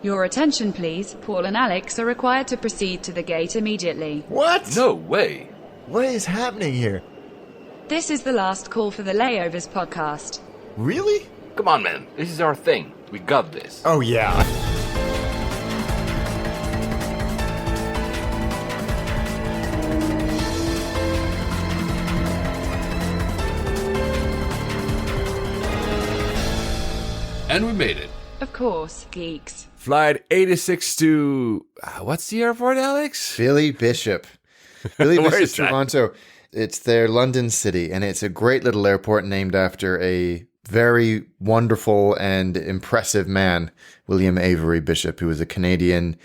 Your attention, please. Paul and Alex are required to proceed to the gate immediately. What? No way. What is happening here? This is the last call for the Layovers podcast. Really? Come on, man. This is our thing. We got this. Oh, yeah. And we made it. Of course, geeks. Flight 86 to... what's the airport, Alex? Billy Bishop. Billy Where Bishop, is that? Toronto. It's their London city, and it's a great little airport named after a very wonderful and impressive man, William Avery Bishop, who was a Canadian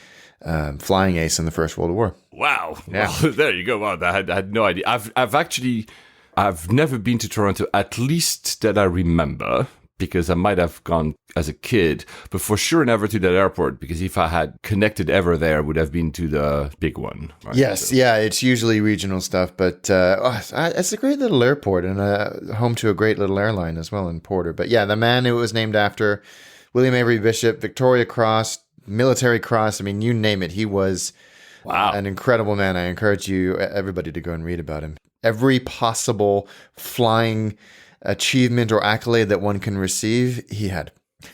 flying ace in the First World War. Wow. Yeah. Well, there you go. Wow, I had no idea. I've never been to Toronto, at least that I remember, because I might have gone as a kid, but for sure never to that airport, because if I had connected ever there, I would have been to the big one. Right? Yes, yeah, it's usually regional stuff, but it's a great little airport and home to a great little airline as well in Porter. But yeah, the man who was named after, William Avery Bishop, Victoria Cross, Military Cross, I mean, you name it, he was an incredible man. I encourage everybody to go and read about him. Every possible flying achievement or accolade that one can receive, he had.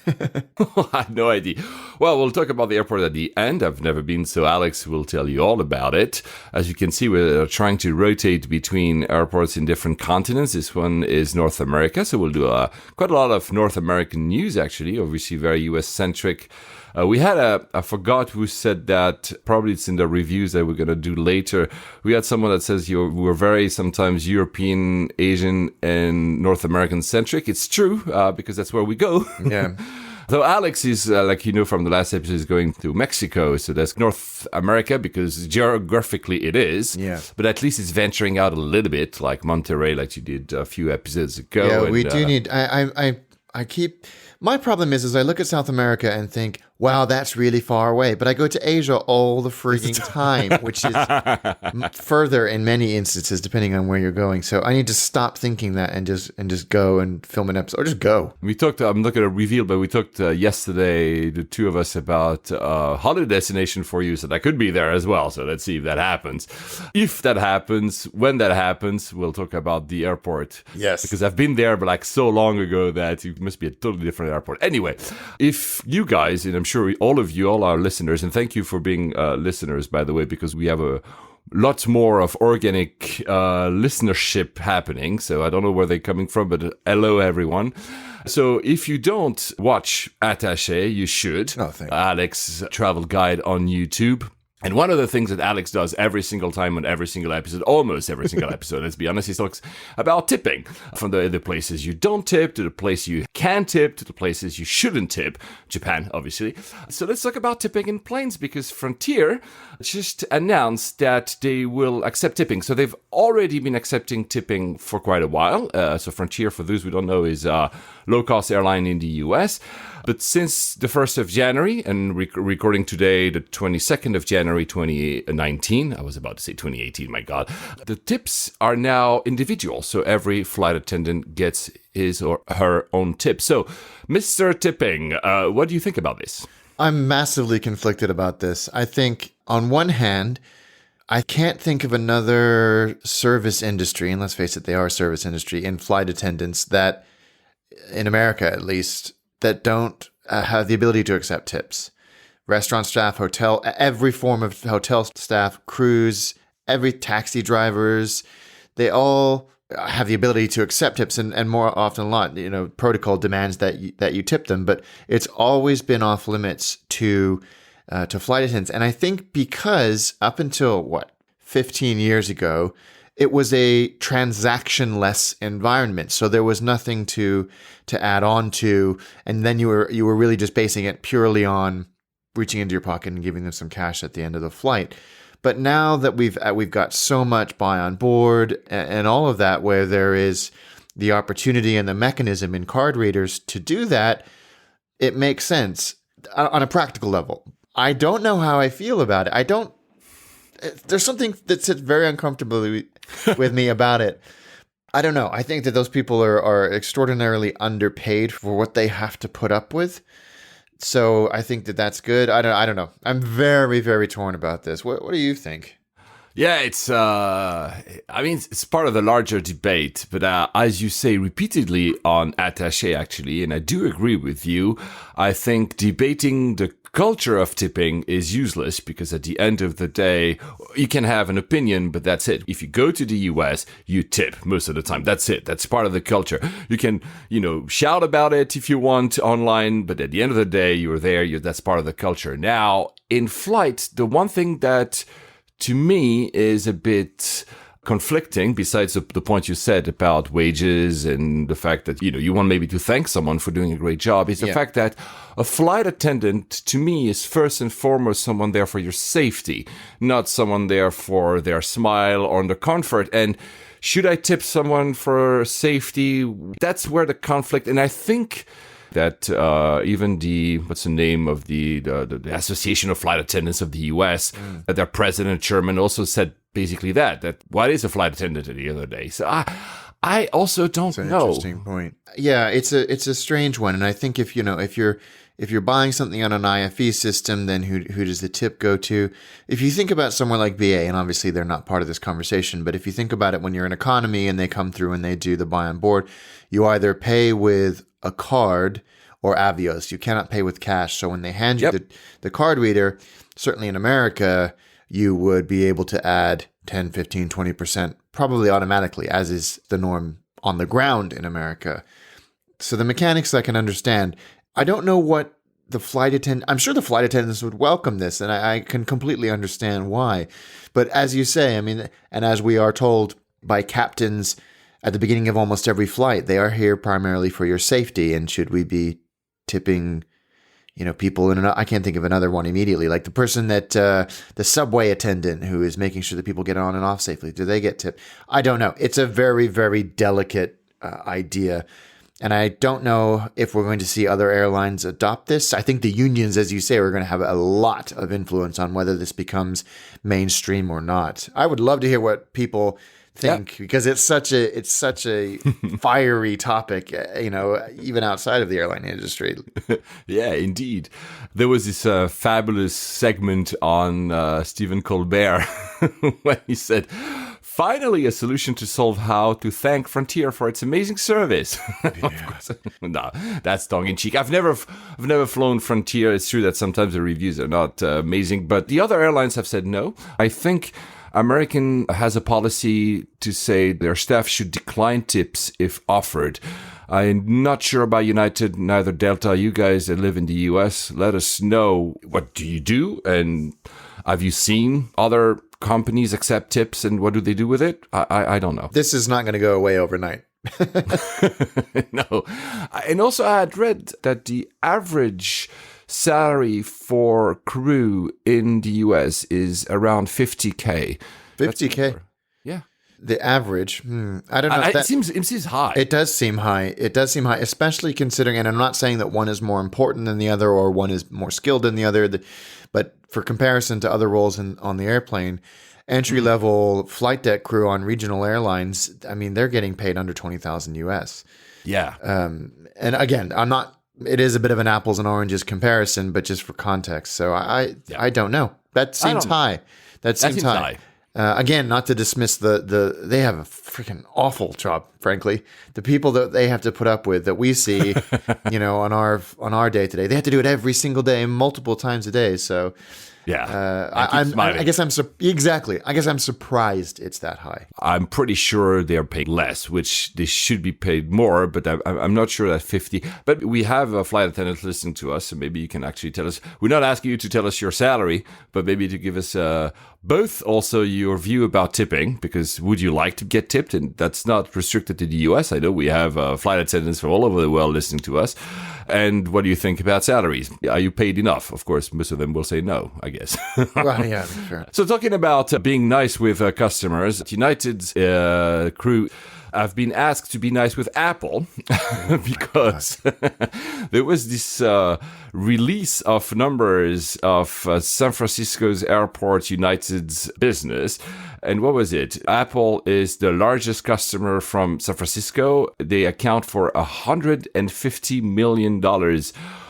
I had no idea. Well, we'll talk about the airport at the end. I've never been, so Alex will tell you all about it. As you can see, we're trying to rotate between airports in different continents. This one is North America, so we'll do quite a lot of North American news, actually, obviously very US-centric. We had I forgot who said that, probably it's in the reviews that we're going to do later. We had someone that says we're very sometimes European, Asian, and North American centric. It's true, because that's where we go. Yeah. So Alex is, like you know from the last episode, is going to Mexico. So that's North America because geographically it is. Yeah. But at least it's venturing out a little bit, like Monterrey, like you did a few episodes ago. Yeah, we do need... I keep... My problem is I look at South America and think, wow, that's really far away. But I go to Asia all the freaking time, which is further in many instances, depending on where you're going. So I need to stop thinking that and just go and film an episode, or just go. We talked, I'm not going to reveal, but we talked yesterday, the two of us, about a holiday destination for you. So that could be there as well. So let's see if that happens. If that happens, when that happens, we'll talk about the airport. Yes. Because I've been there, but like so long ago that it must be a totally different airport. Anyway, if you guys, and I'm sure all of you, all our listeners, and thank you for being listeners, by the way, because we have lots more of organic listenership happening. So I don't know where they're coming from, but hello, everyone. So if you don't watch Attaché, you should. Oh, thank you. Alex Travel Guide on YouTube. And one of the things that Alex does every single time on every single episode, almost every single episode, let's be honest, he talks about tipping. From the places you don't tip, to the place you can tip, to the places you shouldn't tip. Japan, obviously. So let's talk about tipping in planes, because Frontier just announced that they will accept tipping. So they've already been accepting tipping for quite a while. So Frontier, for those who don't know, is a low-cost airline in the US. But since the 1st of January, and recording today, the 22nd of January 2019, I was about to say 2018, my God, the tips are now individual. So every flight attendant gets his or her own tip. So, Mr. Tipping, what do you think about this? I'm massively conflicted about this. I think, on one hand, I can't think of another service industry, and let's face it, they are a service industry, in flight attendants that, in America at least, that don't have the ability to accept tips. Restaurant staff, hotel, every form of hotel staff, crews, every taxi drivers, they all have the ability to accept tips, and more often than not, protocol demands that you tip them, but it's always been off limits to flight attendants. And I think because up until 15 years ago, it was a transaction-less environment, so there was nothing to add on to, and then you were really just basing it purely on reaching into your pocket and giving them some cash at the end of the flight. But now that we've got so much buy on board and all of that, where there is the opportunity and the mechanism in card readers to do that, it makes sense on a practical level. I don't know how I feel about it. There's something that sits very uncomfortably with me about it. I don't know. I think that those people are extraordinarily underpaid for what they have to put up with. So I think that that's good. I don't know. I'm very, very torn about this. What do you think? Yeah, it's, it's part of the larger debate, but as you say repeatedly on Attaché, actually, and I do agree with you, I think debating the culture of tipping is useless because at the end of the day, you can have an opinion, but that's it. If you go to the US, you tip most of the time. That's it. That's part of the culture. You can, shout about it if you want online, but at the end of the day, you're there. That's part of the culture. Now, in flight, the one thing that to me is a bit conflicting, besides the point you said about wages and the fact that, you want maybe to thank someone for doing a great job, is the fact that a flight attendant, to me, is first and foremost someone there for your safety, not someone there for their smile or their comfort. And should I tip someone for safety? That's where the conflict, and I think that even what's the name of the Association of Flight Attendants of the U.S., their president, chairman, also said basically that what is a flight attendant at the end of the day? So I also don't know. Interesting point. Yeah, it's a strange one, and I think if you're buying something on an IFE system, then who does the tip go to? If you think about somewhere like BA, and obviously they're not part of this conversation, but if you think about it, when you're in economy and they come through and they do the buy on board, you either pay with a card or Avios. You cannot pay with cash. So when they hand you the card reader, certainly in America, you would be able to add 10, 15, 20%, probably automatically, as is the norm on the ground in America. So the mechanics I can understand. I don't know what the flight attendant, I'm sure the flight attendants would welcome this, and I can completely understand why. But as you say, and as we are told by captains at the beginning of almost every flight, they are here primarily for your safety. And should we be tipping, people in I can't think of another one immediately, like the person that, the subway attendant who is making sure that people get on and off safely. Do they get tipped? I don't know. It's a very, very delicate idea. And I don't know if we're going to see other airlines adopt this. I think the unions, as you say, are going to have a lot of influence on whether this becomes mainstream or not. I would love to hear what people think, because it's such a fiery topic, even outside of the airline industry. Yeah, indeed. There was this fabulous segment on Stephen Colbert when he said, "Finally, a solution to solve how to thank Frontier for its amazing service." Of course, no, that's tongue in cheek. I've never flown Frontier. It's true that sometimes the reviews are not amazing, but the other airlines have said no. I think American has a policy to say their staff should decline tips if offered. I'm not sure about United, neither Delta. You guys that live in the US, let us know, what do you do? And have you seen other companies accept tips, and what do they do with it? I don't know. This is not going to go away overnight. No. And also I had read that the average salary for crew in the US is around $50K. $50K? Yeah. The average, I don't know. It seems high. It does seem high. Especially considering, and I'm not saying that one is more important than the other or one is more skilled than the other, but for comparison to other roles on the airplane, entry-level flight deck crew on regional airlines, they're getting paid under $20,000 US. Yeah. And again, it is a bit of an apples and oranges comparison, but just for context. So I don't know. That seems high. That seems high. Again, not to dismiss they have a freaking awful job, frankly. The people that they have to put up with, that we see, on our day to day, they have to do it every single day, multiple times a day. So yeah, I guess I'm surprised it's that high. I'm pretty sure they're paid less, which they should be paid more, but I'm not sure that 50. But we have a flight attendant listening to us, so maybe you can actually tell us. We're not asking you to tell us your salary, but maybe to give us both also your view about tipping, because would you like to get tipped? And that's not restricted to the US. I know we have flight attendants from all over the world listening to us. And what do you think about salaries? Are you paid enough? Of course, most of them will say no, I guess. Well, yeah, sure. So talking about being nice with customers, United's crew have been asked to be nice with Apple because there was this release of numbers of San Francisco's airport United's business. And what was it? Apple is the largest customer from San Francisco. They account for $150 million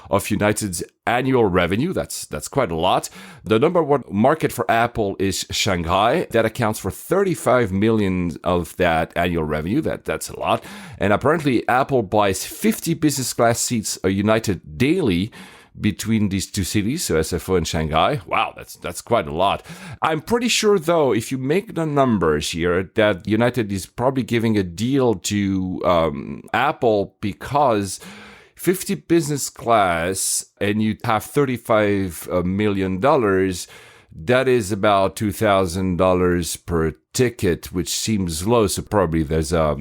of United's annual revenue. That's quite a lot. The number one market for Apple is Shanghai. That accounts for 35 million of that annual revenue. That's a lot. And apparently Apple buys 50 business class seats at United daily between these two cities, so SFO and Shanghai. Wow, that's quite a lot. I'm pretty sure, though, if you make the numbers here, that United is probably giving a deal to Apple because 50 business class and you have $35 million, that is about $2,000 per ticket, which seems low. So probably there's a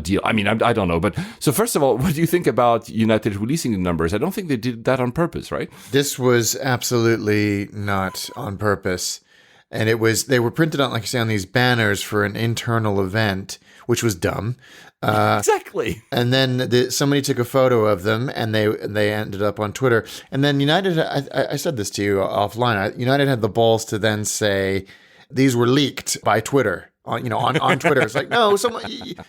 deal. I mean, I don't know. But so first of all, what do you think about United releasing the numbers? I don't think they did that on purpose, right? This was absolutely not on purpose. And they were printed on, like you say, on these banners for an internal event, which was dumb. Exactly. And then somebody took a photo of them, and they ended up on Twitter. And then United, I said this to you offline. United had the balls to then say these were leaked by Twitter. On Twitter, it's like, no,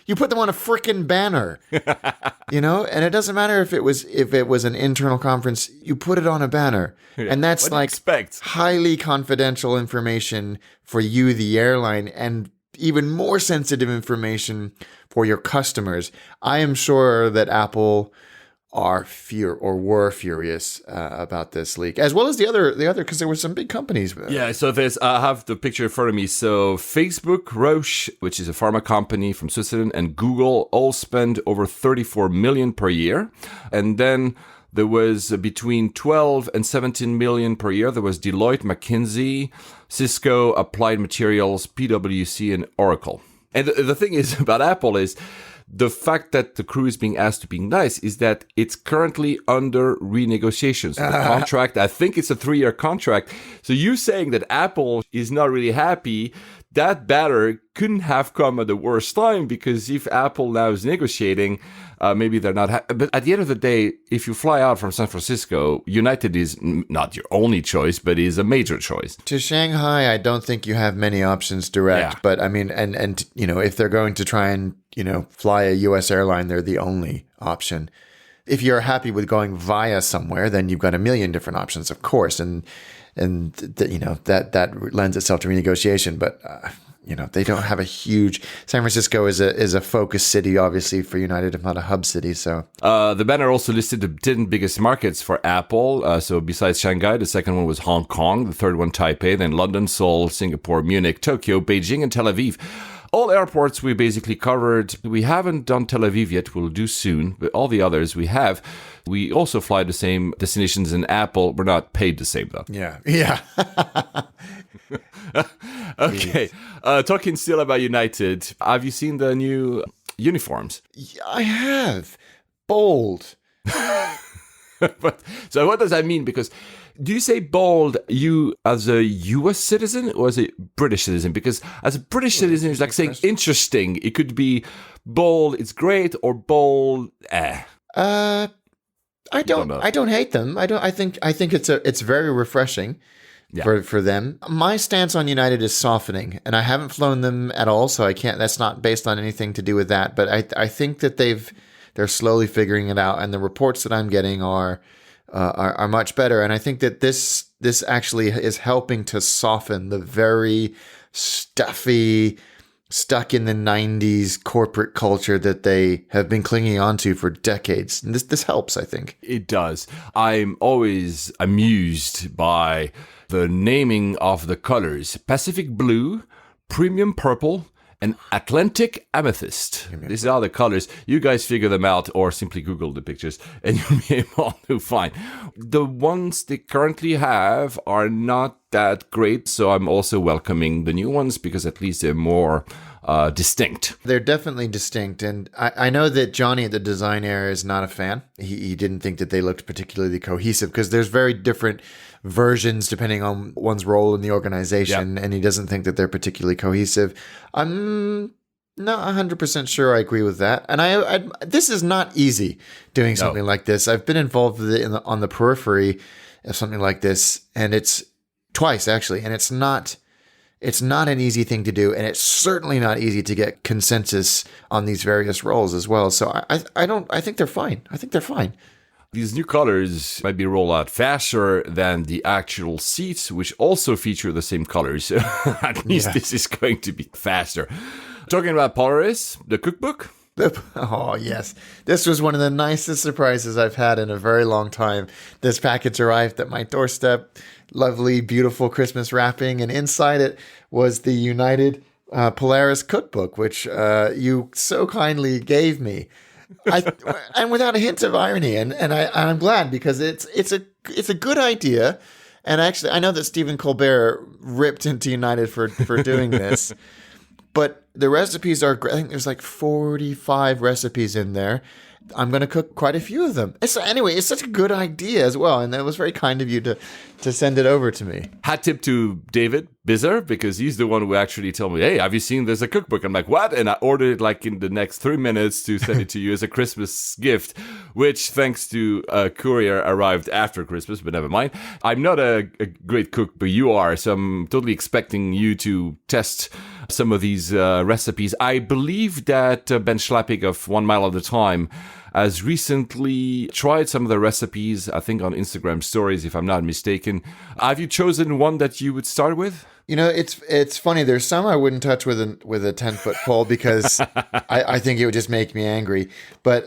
you put them on a frickin' banner, and it doesn't matter if it was an internal conference, you put it on a banner, and that's like highly confidential information for you, the airline, and even more sensitive information for your customers. I am sure that Apple were furious about this leak, as well as the other, because there were some big companies. Yeah, so I have the picture in front of me. So Facebook, Roche, which is a pharma company from Switzerland, and Google all spend over 34 million per year. And then there was between 12 and 17 million per year. There was Deloitte, McKinsey, Cisco, Applied Materials, PwC, and Oracle. And the thing is about Apple is the fact that the crew is being asked to be nice is that it's currently under renegotiation. So the contract, I think it's a 3-year contract. So you saying that Apple is not really happy, that batter couldn't have come at the worst time, because if Apple now is negotiating, maybe they're not happy. But at the end of the day, if you fly out from San Francisco, United is not your only choice, but is a major choice. To Shanghai, I don't think you have many options direct. Yeah. But I mean, and if they're going to try and fly a U.S. airline, they're the only option. If you're happy with going via somewhere, then you've got a million different options, of course, and that lends itself to renegotiation. But they don't have a huge. San Francisco is a focus city, obviously, for United, if not a hub city. So the banner also listed the 10 biggest markets for Apple. So besides Shanghai, the second one was Hong Kong, the third one Taipei, then London, Seoul, Singapore, Munich, Tokyo, Beijing, and Tel Aviv. All airports we basically covered. We haven't done Tel Aviv yet. We'll do soon. But all the others we have. We also fly the same destinations in Apple. We're not paid the same, though. Yeah. Okay. Talking still about United. Have you seen the new uniforms? I have. Bold. So what does that mean? Because do you say bold, you as a US citizen or as a British citizen? Because as a British citizen, it's like saying interesting. It could be bold, it's great, or bold, I don't hate them. I think it's very refreshing. Yeah. For them. My stance on United is softening, and I haven't flown them at all, so I can't. That's not based on anything to do with that. But I think that they're slowly figuring it out, and the reports that I'm getting are much better. And I think that this actually is helping to soften the very stuffy, stuck in the 90s corporate culture that they have been clinging onto for decades. And this helps, I think. It does. I'm always amused by the naming of the colors: Pacific Blue, Premium Purple, and Atlantic Amethyst. These are the colors. You guys figure them out, or simply Google the pictures and you'll be able to find. The ones they currently have are not that great, so I'm also welcoming the new ones because at least they're more distinct. They're definitely distinct, and I know that Johnny at the design area is not a fan. He didn't think that they looked particularly cohesive because there's very different versions depending on one's role in the organization, and he doesn't think that they're particularly cohesive. I'm not 100% sure I agree with that, and I this is not easy doing something like this. I've been involved with it on the periphery of something like this, and it's twice actually, and it's not an easy thing to do, and it's certainly not easy to get consensus on these various roles as well. So I think they're fine. These new colors might be rolled out faster than the actual seats, which also feature the same colors. At least this is going to be faster. Talking about Polaris, the cookbook. Oh, yes. This was one of the nicest surprises I've had in a very long time. This package arrived at my doorstep. Lovely, beautiful Christmas wrapping. And inside it was the United Polaris cookbook, which you so kindly gave me. And without a hint of irony. And I'm glad because it's a good idea. And actually, I know that Stephen Colbert ripped into United for doing this. But the recipes are great. I think there's like 45 recipes in there. I'm going to cook quite a few of them. Anyway, it's such a good idea as well. And it was very kind of you to send it over to me. Hat tip to David Bizzer, because he's the one who actually told me, hey, have you seen there's a cookbook? I'm like, what? And I ordered it like in the next 3 minutes to send it to you as a Christmas gift, which thanks to a courier arrived after Christmas, but never mind. I'm not a great cook, but you are. So I'm totally expecting you to test some of these recipes. I believe that Ben Schlappig of 1 Mile at a Time has recently tried some of the recipes, I think on Instagram stories, if I'm not mistaken. Have you chosen one that you would start with? You know, it's funny. There's some I wouldn't touch with a 10-foot pole because I think it would just make me angry. But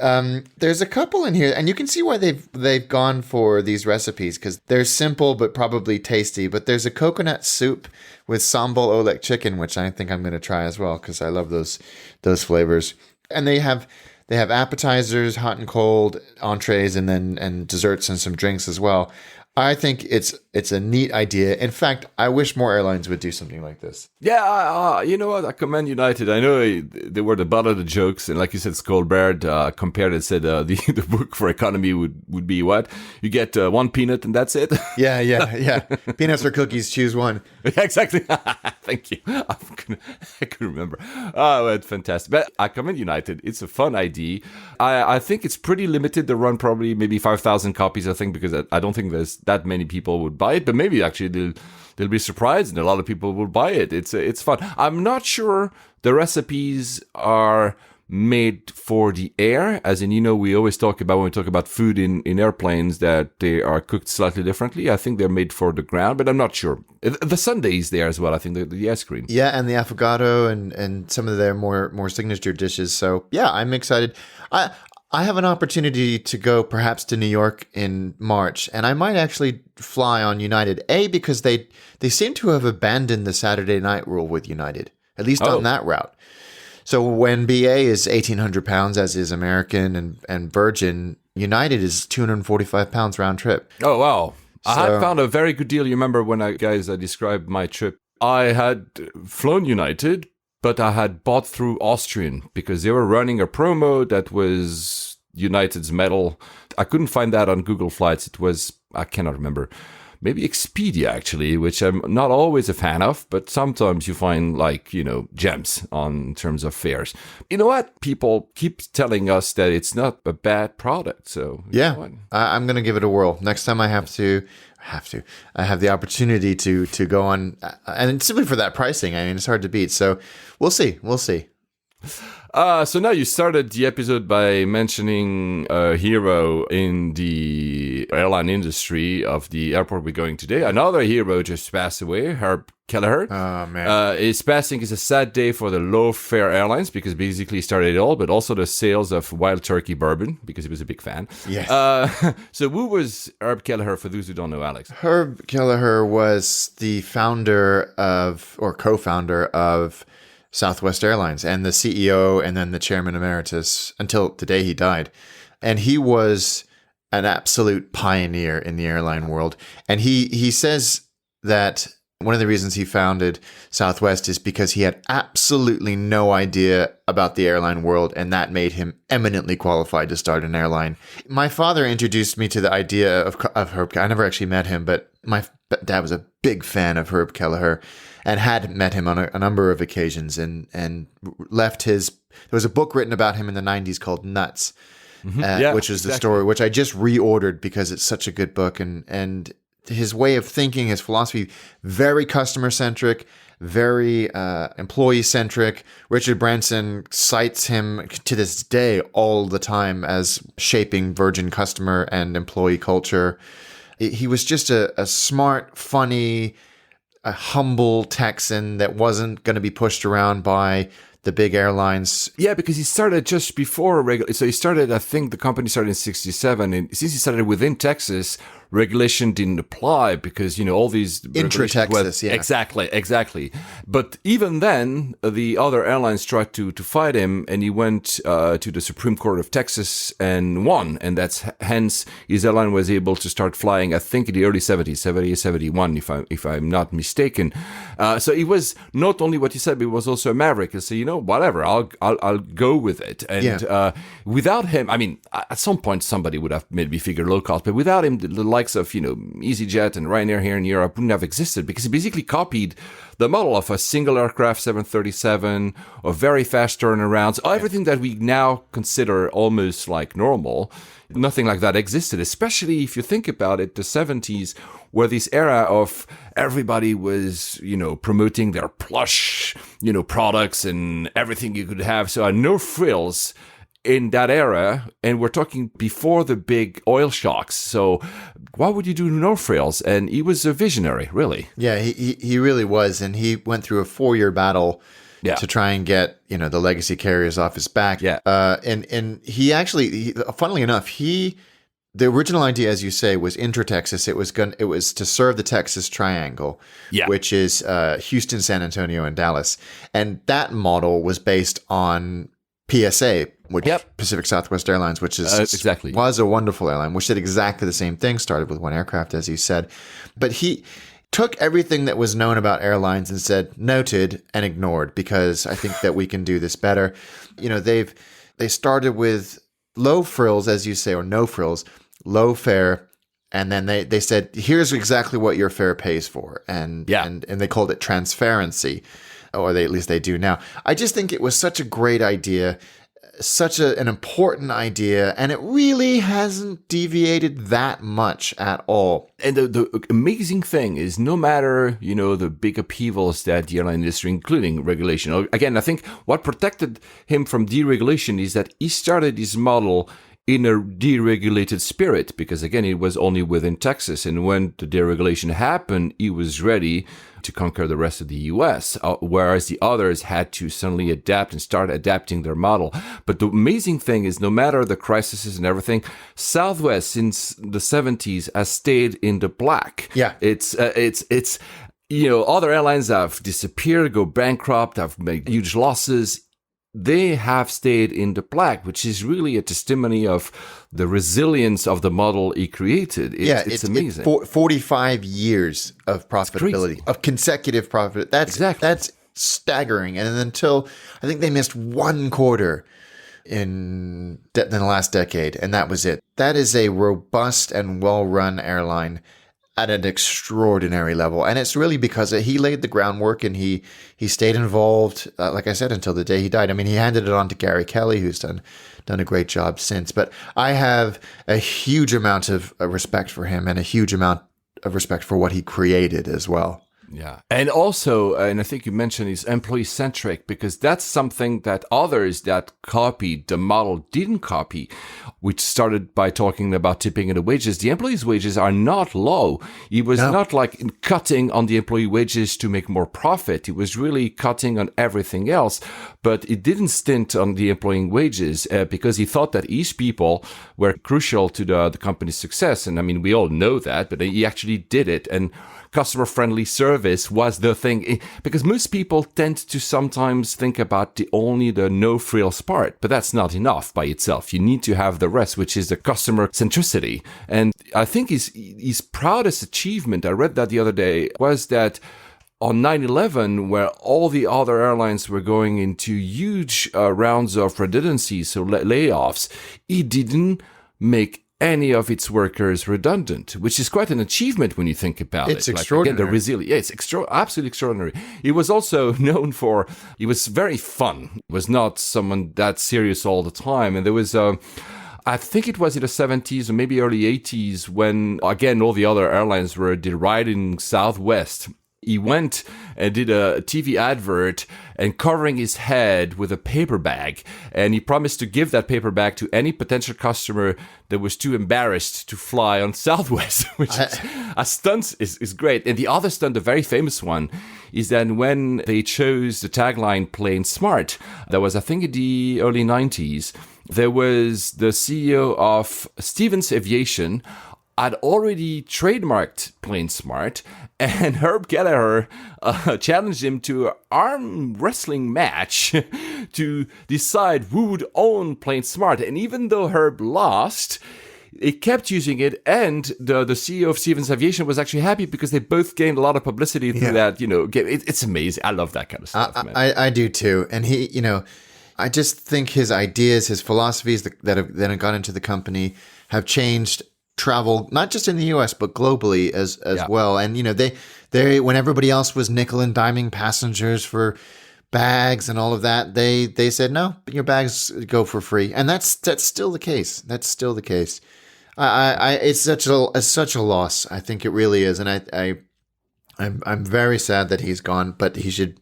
there's a couple in here, and you can see why they've gone for these recipes because they're simple but probably tasty. But there's a coconut soup with sambal oelek chicken, which I think I'm going to try as well because I love those flavors. And they have appetizers, hot and cold, entrees, and desserts and some drinks as well. I think it's a neat idea. In fact, I wish more airlines would do something like this. Yeah, you know what? I commend United. I know they were the butt of the jokes, and like you said, Skolbert compared and said the book for economy would be what? You get one peanut and that's it? Yeah. Peanuts or cookies, choose one. Yeah, exactly. Thank you. I couldn't remember. Oh, it's fantastic. But I commend United. It's a fun idea. I think it's pretty limited. They run probably maybe 5,000 copies, I think, because I don't think there's that many people would buy it. But maybe actually they'll be surprised and a lot of people will buy it. It's fun. I'm not sure the recipes are made for the air, as in, we always talk about when we talk about food in airplanes that they are cooked slightly differently. I think they're made for the ground, but I'm not sure. The sundae is there as well. I think the ice cream. Yeah, and the affogato and some of their more signature dishes. So yeah, I'm excited. I have an opportunity to go perhaps to New York in March, and I might actually fly on United. Because they seem to have abandoned the Saturday night rule with United, at least on that route. So when BA is 1,800 pounds, as is American and Virgin, United is 245 pounds round trip. Oh, wow. I had found a very good deal. You remember when I described my trip? I had flown United, but I had bought through Austrian because they were running a promo that was United's metal. I couldn't find that on Google Flights. It was, I cannot remember. Maybe Expedia, actually, which I'm not always a fan of, but sometimes you find, gems in terms of fares. You know what? People keep telling us that it's not a bad product. So, yeah, I'm going to give it a whirl. Next time I have the opportunity to go on, and simply for that pricing, I mean, it's hard to beat. So we'll see. So now you started the episode by mentioning a hero in the airline industry of the airport we're going today. Another hero just passed away, Herb Kelleher. Oh, man. His passing is a sad day for the low-fare airlines because basically he started it all, but also the sales of Wild Turkey bourbon because he was a big fan. Yes. So who was Herb Kelleher for those who don't know, Alex? Herb Kelleher was the founder or co-founder of Southwest Airlines and the CEO and then the chairman emeritus until the day he died. And he was an absolute pioneer in the airline world. And he says that one of the reasons he founded Southwest is because he had absolutely no idea about the airline world, and that made him eminently qualified to start an airline. My father introduced me to the idea of Herb. I never actually met him, but my dad was a big fan of Herb Kelleher and had met him on a number of occasions and left there was a book written about him in the 90s called Nuts, which is the story, which I just reordered because it's such a good book. And his way of thinking, his philosophy, very customer-centric, very employee-centric. Richard Branson cites him to this day all the time as shaping Virgin customer and employee culture. He was just a smart, funny, a humble Texan that wasn't going to be pushed around by the big airlines. Yeah, because he started just before so he started, I think the company started in 1967, and since he started within Texas, regulation didn't apply because, all these intra-Texas, yeah. Exactly. But even then, the other airlines tried to fight him, and he went to the Supreme Court of Texas and won. And that's hence his airline was able to start flying, I think, in the early 70s, 70, 71, if I'm not mistaken. So he was not only what you said, but he was also a maverick. And so, whatever, I'll go with it. And without him, I mean, at some point somebody would have maybe figured low cost, but without him, the likes of EasyJet and Ryanair here in Europe wouldn't have existed, because he basically copied the model of a single aircraft 737, of very fast turnarounds, everything that we now consider almost like normal. Nothing like that existed, especially if you think about it, the 70s were this era of everybody was, promoting their plush, products and everything you could have. So no frills in that era, and we're talking before the big oil shocks. So why would you do no frills? And he was a visionary, really. Yeah, he really was. And he went through a 4-year battle to try and get, the legacy carriers off his back. Yeah. And he actually, funnily enough, the original idea, as you say, was intra-Texas. It was to serve the Texas Triangle, which is Houston, San Antonio, and Dallas. And that model was based on PSA, which Pacific Southwest Airlines, which is exactly was a wonderful airline, which did exactly the same thing, started with one aircraft, as you said. But he took everything that was known about airlines and said, noted, and ignored, because I think that we can do this better. They started with low frills, as you say, or no frills, low fare. And then they said, here's exactly what your fare pays for. And they called it transparency. Or at least they do now. I just think it was such a great idea, such an important idea, and it really hasn't deviated that much at all. And the amazing thing is, no matter, the big upheavals that the airline industry, including regulation, again, I think what protected him from deregulation is that he started his model in a deregulated spirit, because again, it was only within Texas. And when the deregulation happened, he was ready to conquer the rest of the US, whereas the others had to suddenly adapt and start adapting their model. But the amazing thing is, no matter the crises and everything, Southwest since the 70s has stayed in the black. Yeah. It's other airlines have disappeared, go bankrupt, have made huge losses. They have stayed in the black, which is really a testimony of the resilience of the model he created. It's amazing. 45 years of profitability, of consecutive profit. That's staggering. And until I think they missed one quarter in the last decade, and that was it. That is a robust and well-run airline at an extraordinary level. And it's really because he laid the groundwork, and he stayed involved, like I said, until the day he died. I mean, he handed it on to Gary Kelly, who's done a great job since. But I have a huge amount of respect for him, and a huge amount of respect for what he created as well. Yeah. And also, and I think you mentioned, is employee-centric, because that's something that others that copied the model didn't copy, which started by talking about tipping and the wages. The employees' wages are not low. He was not like cutting on the employee wages to make more profit. He was really cutting on everything else. But it didn't stint on the employee wages because he thought that each people were crucial to the company's success. And I mean, we all know that, but he actually did it. And customer-friendly service was the thing, because most people tend to sometimes think about only the no-frills part, but that's not enough by itself. You need to have the rest, which is the customer centricity. And I think his proudest achievement, I read that the other day, was that on 9/11, where all the other airlines were going into huge rounds of redundancy, so layoffs, he didn't make any of its workers redundant, which is quite an achievement when you think about it. It's extraordinary. Again, the resilience. Yeah, it's absolutely extraordinary. He was also known for, he was very fun. He was not someone that serious all the time. And there was I think it was in the 70s or maybe early 80s when, again, all the other airlines were deriding Southwest. He went and did a TV advert and covering his head with a paper bag. And he promised to give that paper bag to any potential customer that was too embarrassed to fly on Southwest, which is, a stunt is great. And the other stunt, the very famous one, is that when they chose the tagline Plain Smart, that was, I think, in the early 90s, there was the CEO of Stevens Aviation had already trademarked Plain Smart, and Herb Kelleher challenged him to an arm wrestling match to decide who would own Plain Smart. And even though Herb lost, they kept using it, and the CEO of Stevens Aviation was actually happy because they both gained a lot of publicity through that. It's amazing. I love that kind of stuff, man. I do too. And he, I just think his ideas, his philosophies that have gone into the company have changed travel, not just in the US, but globally as well. And, they when everybody else was nickel and diming passengers for bags and all of that, they said, no, your bags go for free. And that's still the case. That's still the case. It's such a loss. I think it really is. And I'm very sad that he's gone, but he should,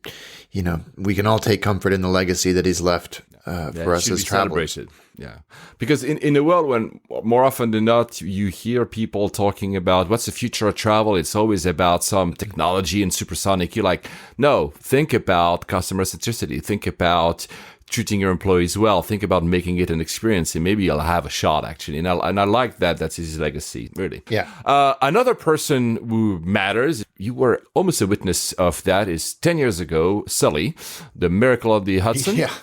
we can all take comfort in the legacy that he's left for us as travelers. Yeah, because in a world when more often than not you hear people talking about what's the future of travel, it's always about some technology and supersonic. You're like, no, think about customer centricity. Think about treating your employees well. Think about making it an experience, and maybe you'll have a shot, actually. And I like that. That's his legacy, really. Yeah. Another person who matters, you were almost a witness of that, is 10 years ago, Sully, the miracle of the Hudson. Yeah.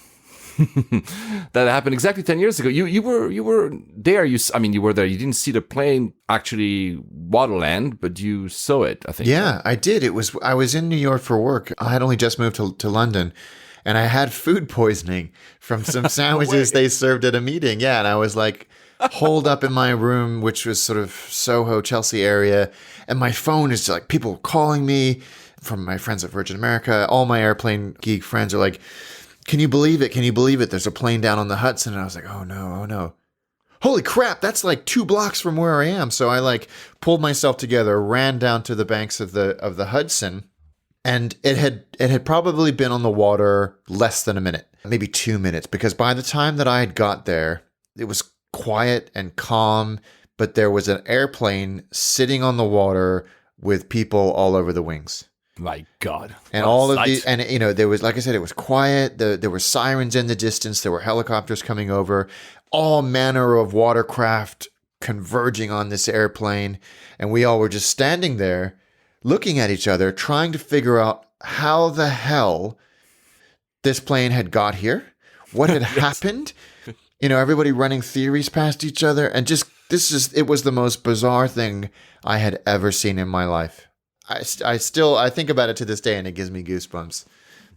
That happened exactly 10 years ago. You were there. You were there. You didn't see the plane actually waterland, but you saw it, I think. Yeah, I did. I was in New York for work. I had only just moved to London, and I had food poisoning from some sandwiches they served at a meeting. Yeah, and I was like holed up in my room, which was sort of Soho, Chelsea area, and my phone is like people calling me from my friends at Virgin America. All my airplane geek friends are like, can you believe it? Can you believe it? There's a plane down on the Hudson. And I was like, oh no. Holy crap, that's like 2 blocks from where I am. So I pulled myself together, ran down to the banks of the Hudson, and it had probably been on the water less than a minute, maybe 2 minutes, because by the time that I had got there, it was quiet and calm, but there was an airplane sitting on the water with people all over the wings. My God. And all of these, and there was, like I said, it was quiet. There were sirens in the distance. There were helicopters coming over, all manner of watercraft converging on this airplane. And we all were just standing there looking at each other, trying to figure out how the hell this plane had got here, what had happened. Everybody running theories past each other. And just, it was the most bizarre thing I had ever seen in my life. I think about it to this day, and it gives me goosebumps.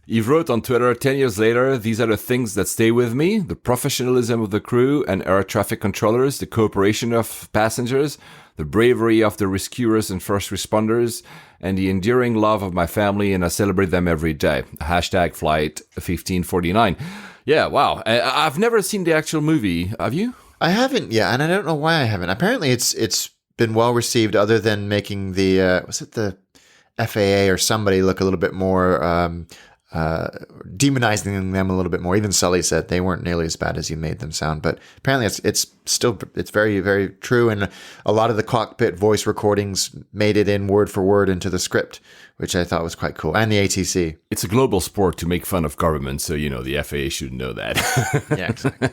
You wrote on Twitter, 10 years later, these are the things that stay with me: the professionalism of the crew and air traffic controllers, the cooperation of passengers, the bravery of the rescuers and first responders, and the enduring love of my family, and I celebrate them every day. Hashtag Flight 1549. Yeah, wow. I've never seen the actual movie. Have you? I haven't, yeah, and I don't know why I haven't. Apparently it's been well received, other than making the was it the FAA or somebody look a little bit more demonizing them a little bit more. Even Sully said they weren't nearly as bad as you made them sound, but apparently it's very, very true. And a lot of the cockpit voice recordings made it in word for word into the script, which I thought was quite cool. And the ATC. It's a global sport to make fun of government, so the FAA should know that. Yeah, exactly.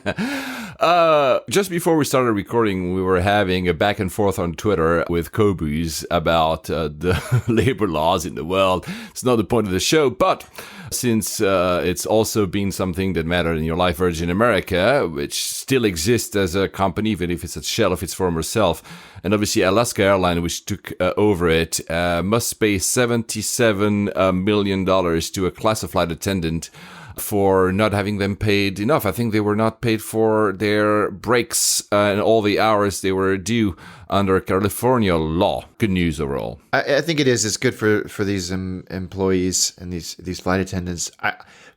Just before we started recording, we were having a back and forth on Twitter with Kobus about the labor laws in the world. It's not the point of the show, but since it's also been something that mattered in your life, Virgin America, which still exists as a company, even if it's a shell of its former self, and obviously Alaska Airlines, which took over it, must pay $77 million to a classified flight attendant for not having them paid enough. I think they were not paid for their breaks and all the hours they were due under California law. Good news overall. I think it is. It's good for these employees and these flight attendants.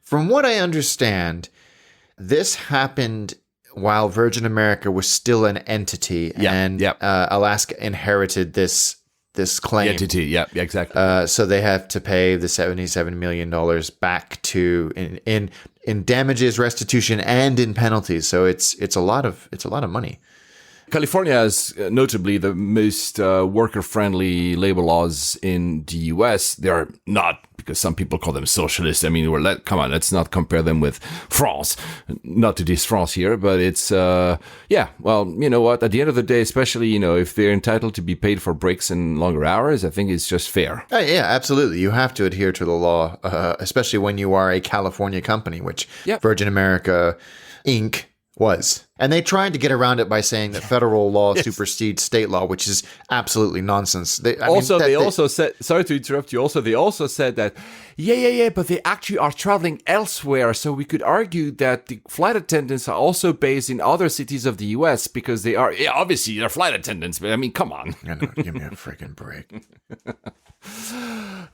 From what I understand, this happened while Virgin America was still an entity, and Alaska inherited this claim. The entity, yeah, exactly. So they have to pay the $77 million back to in damages, restitution, and in penalties. So it's a lot of money. California has notably the most worker-friendly labor laws in the U.S. They are not, because some people call them socialist. I mean, come on, let's not compare them with France. Not to diss France here, but it's, well, you know what? At the end of the day, especially, if they're entitled to be paid for breaks and longer hours, I think it's just fair. Yeah, absolutely. You have to adhere to the law, especially when you are a California company, which Virgin America Inc. was. And they tried to get around it by saying that federal law supersedes state law, which is absolutely nonsense. They also said, sorry to interrupt you, they also said that, but they actually are traveling elsewhere. So we could argue that the flight attendants are also based in other cities of the U.S. because they are, obviously they're flight attendants, but I mean, come on. I know, give me a freaking break.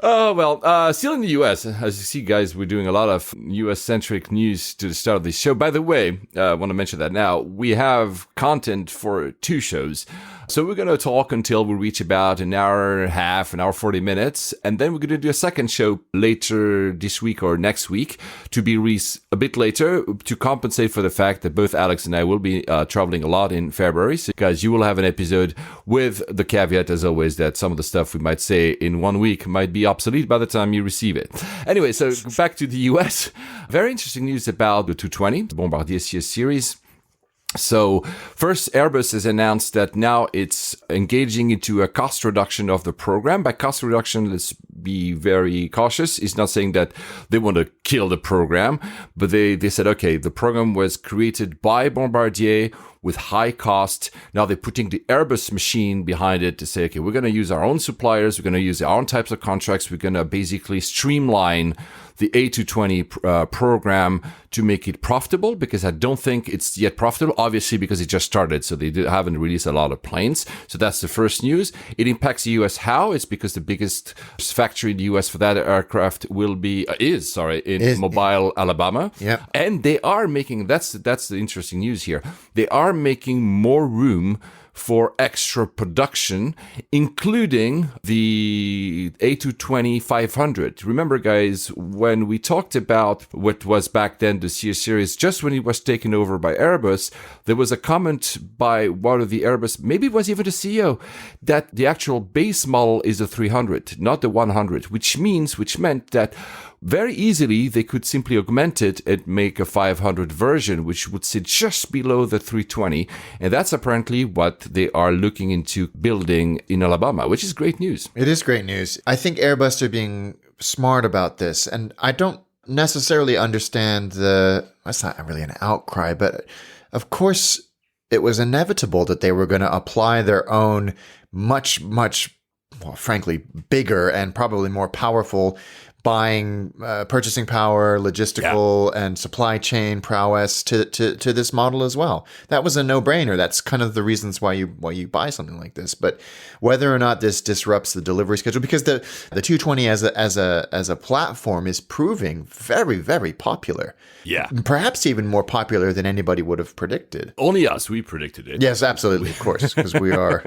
Oh, well, still in the U.S., as you see, guys, we're doing a lot of U.S.-centric news to the start of this show. By the way, I want to mention that now. We have content for 2 shows. So we're going to talk until we reach about an hour and a half, an hour 40 minutes. And then we're going to do a second show later this week or next week to be released a bit later to compensate for the fact that both Alex and I will be traveling a lot in February. So guys, you will have an episode with the caveat, as always, that some of the stuff we might say in 1 week might be obsolete by the time you receive it. Anyway, so back to the US. Very interesting news about the 220, the Bombardier CS series. So first, Airbus has announced that now it's engaging into a cost reduction of the program. By cost reduction, let's be very cautious. It's not saying that they want to kill the program, but they said, okay, the program was created by Bombardier with high cost. Now they're putting the Airbus machine behind it to say, okay, we're going to use our own suppliers. We're going to use our own types of contracts. We're going to basically streamline the A220 program to make it profitable, because I don't think it's yet profitable, obviously, because it just started. So they haven't released a lot of planes. So that's the first news. It impacts the US. How? It's because the biggest factory in the US for that aircraft is in Mobile, Alabama. Yeah. And they are making, that's the interesting news here. They are making more room for extra production, including the A220-500. Remember, guys, when we talked about what was back then the CS series, just when it was taken over by Airbus, there was a comment by one of the Airbus, maybe it was even the CEO, that the actual base model is the 300, not the 100, which meant that very easily they could simply augment it and make a 500 version, which would sit just below the 320. And that's apparently what they are looking into building in Alabama, which is great news. It is great news. I think Airbus are being smart about this. And I don't necessarily understand that's not really an outcry, but of course it was inevitable that they were going to apply their own much, well, frankly, bigger and probably more powerful buying, purchasing power, logistical and supply chain prowess to this model as well. That was a no-brainer. That's kind of the reasons why you buy something like this. But whether or not this disrupts the delivery schedule, because the 220 as a platform is proving very, very popular. Yeah, perhaps even more popular than anybody would have predicted. Only us, we predicted it. Yes, absolutely, of course, because we are.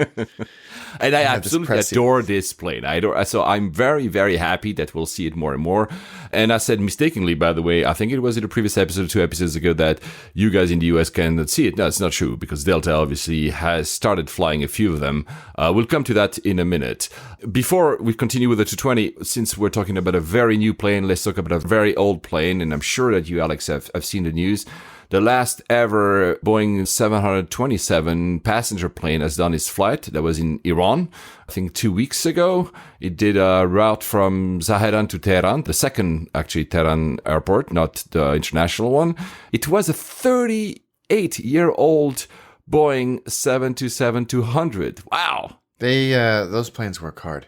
And I absolutely adore this plane. So I'm very, very happy that we'll see it more and more. And I said mistakenly, by the way, I think it was in a previous episode, 2 episodes ago, that you guys in the US cannot see it. No, it's not true, because Delta obviously has started flying a few of them. We'll come to that in a minute. Before we continue with the 220, since we're talking about a very new plane, let's talk about a very old plane. And I'm sure that you, Alex, have seen the news. The last ever Boeing 727 passenger plane has done its flight. That was in Iran, I think 2 weeks ago. It did a route from Zahedan to Tehran, the second, actually, Tehran airport, not the international one. It was a 38-year-old Boeing 727-200. Wow. Those planes work hard.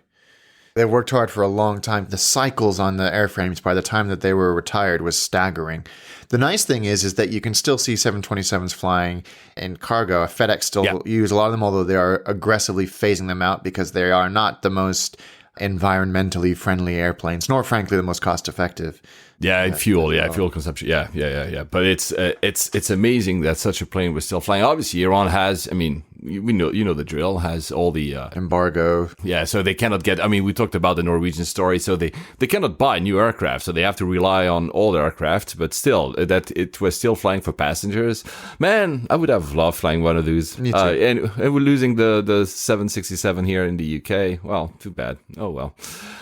They worked hard for a long time. The cycles on the airframes by the time that they were retired was staggering. The nice thing is that you can still see 727s flying in cargo. FedEx still use a lot of them, although they are aggressively phasing them out because they are not the most environmentally friendly airplanes, nor frankly the most cost effective. fuel consumption. Yeah. But it's amazing that such a plane was still flying. Obviously, Iran has, I mean, we know, you know the drill, has all the embargo. Yeah, so they cannot get, I mean, we talked about the Norwegian story, so they cannot buy new aircraft, so they have to rely on old aircraft, but still, that it was still flying for passengers. Man, I would have loved flying one of those. Me too. And we're losing the 767 here in the UK. Well, too bad. Oh well.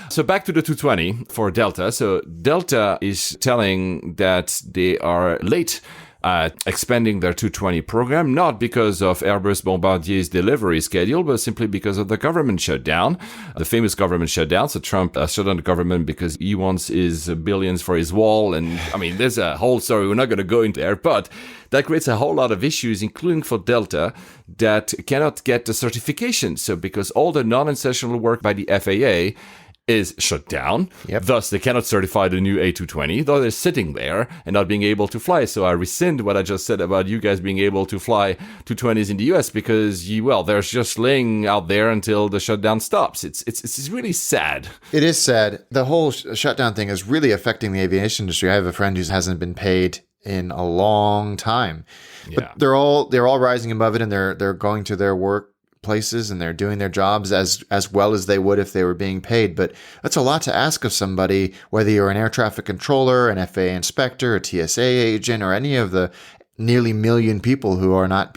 So back to the 220 for Delta. So Delta is telling that they are late expanding their 220 program, not because of Airbus Bombardier's delivery schedule, but simply because of the government shutdown, the famous government shutdown. So Trump shut down the government because he wants his billions for his wall. And I mean, there's a whole story. We're not going to go into there, but that creates a whole lot of issues, including for Delta, that cannot get the certification. So because all the non-essential work by the FAA is shut down. Yep. Thus, they cannot certify the new A220, though they're sitting there and not being able to fly. So I rescind what I just said about you guys being able to fly 220s in the US because, they're just laying out there until the shutdown stops. It's really sad. It is sad. The whole shutdown thing is really affecting the aviation industry. I have a friend who hasn't been paid in a long time. But they're all rising above it, and they're going to their work places and they're doing their jobs as well as they would if they were being paid. But that's a lot to ask of somebody, whether you're an air traffic controller, an FAA inspector, a TSA agent, or any of the nearly million people who haven't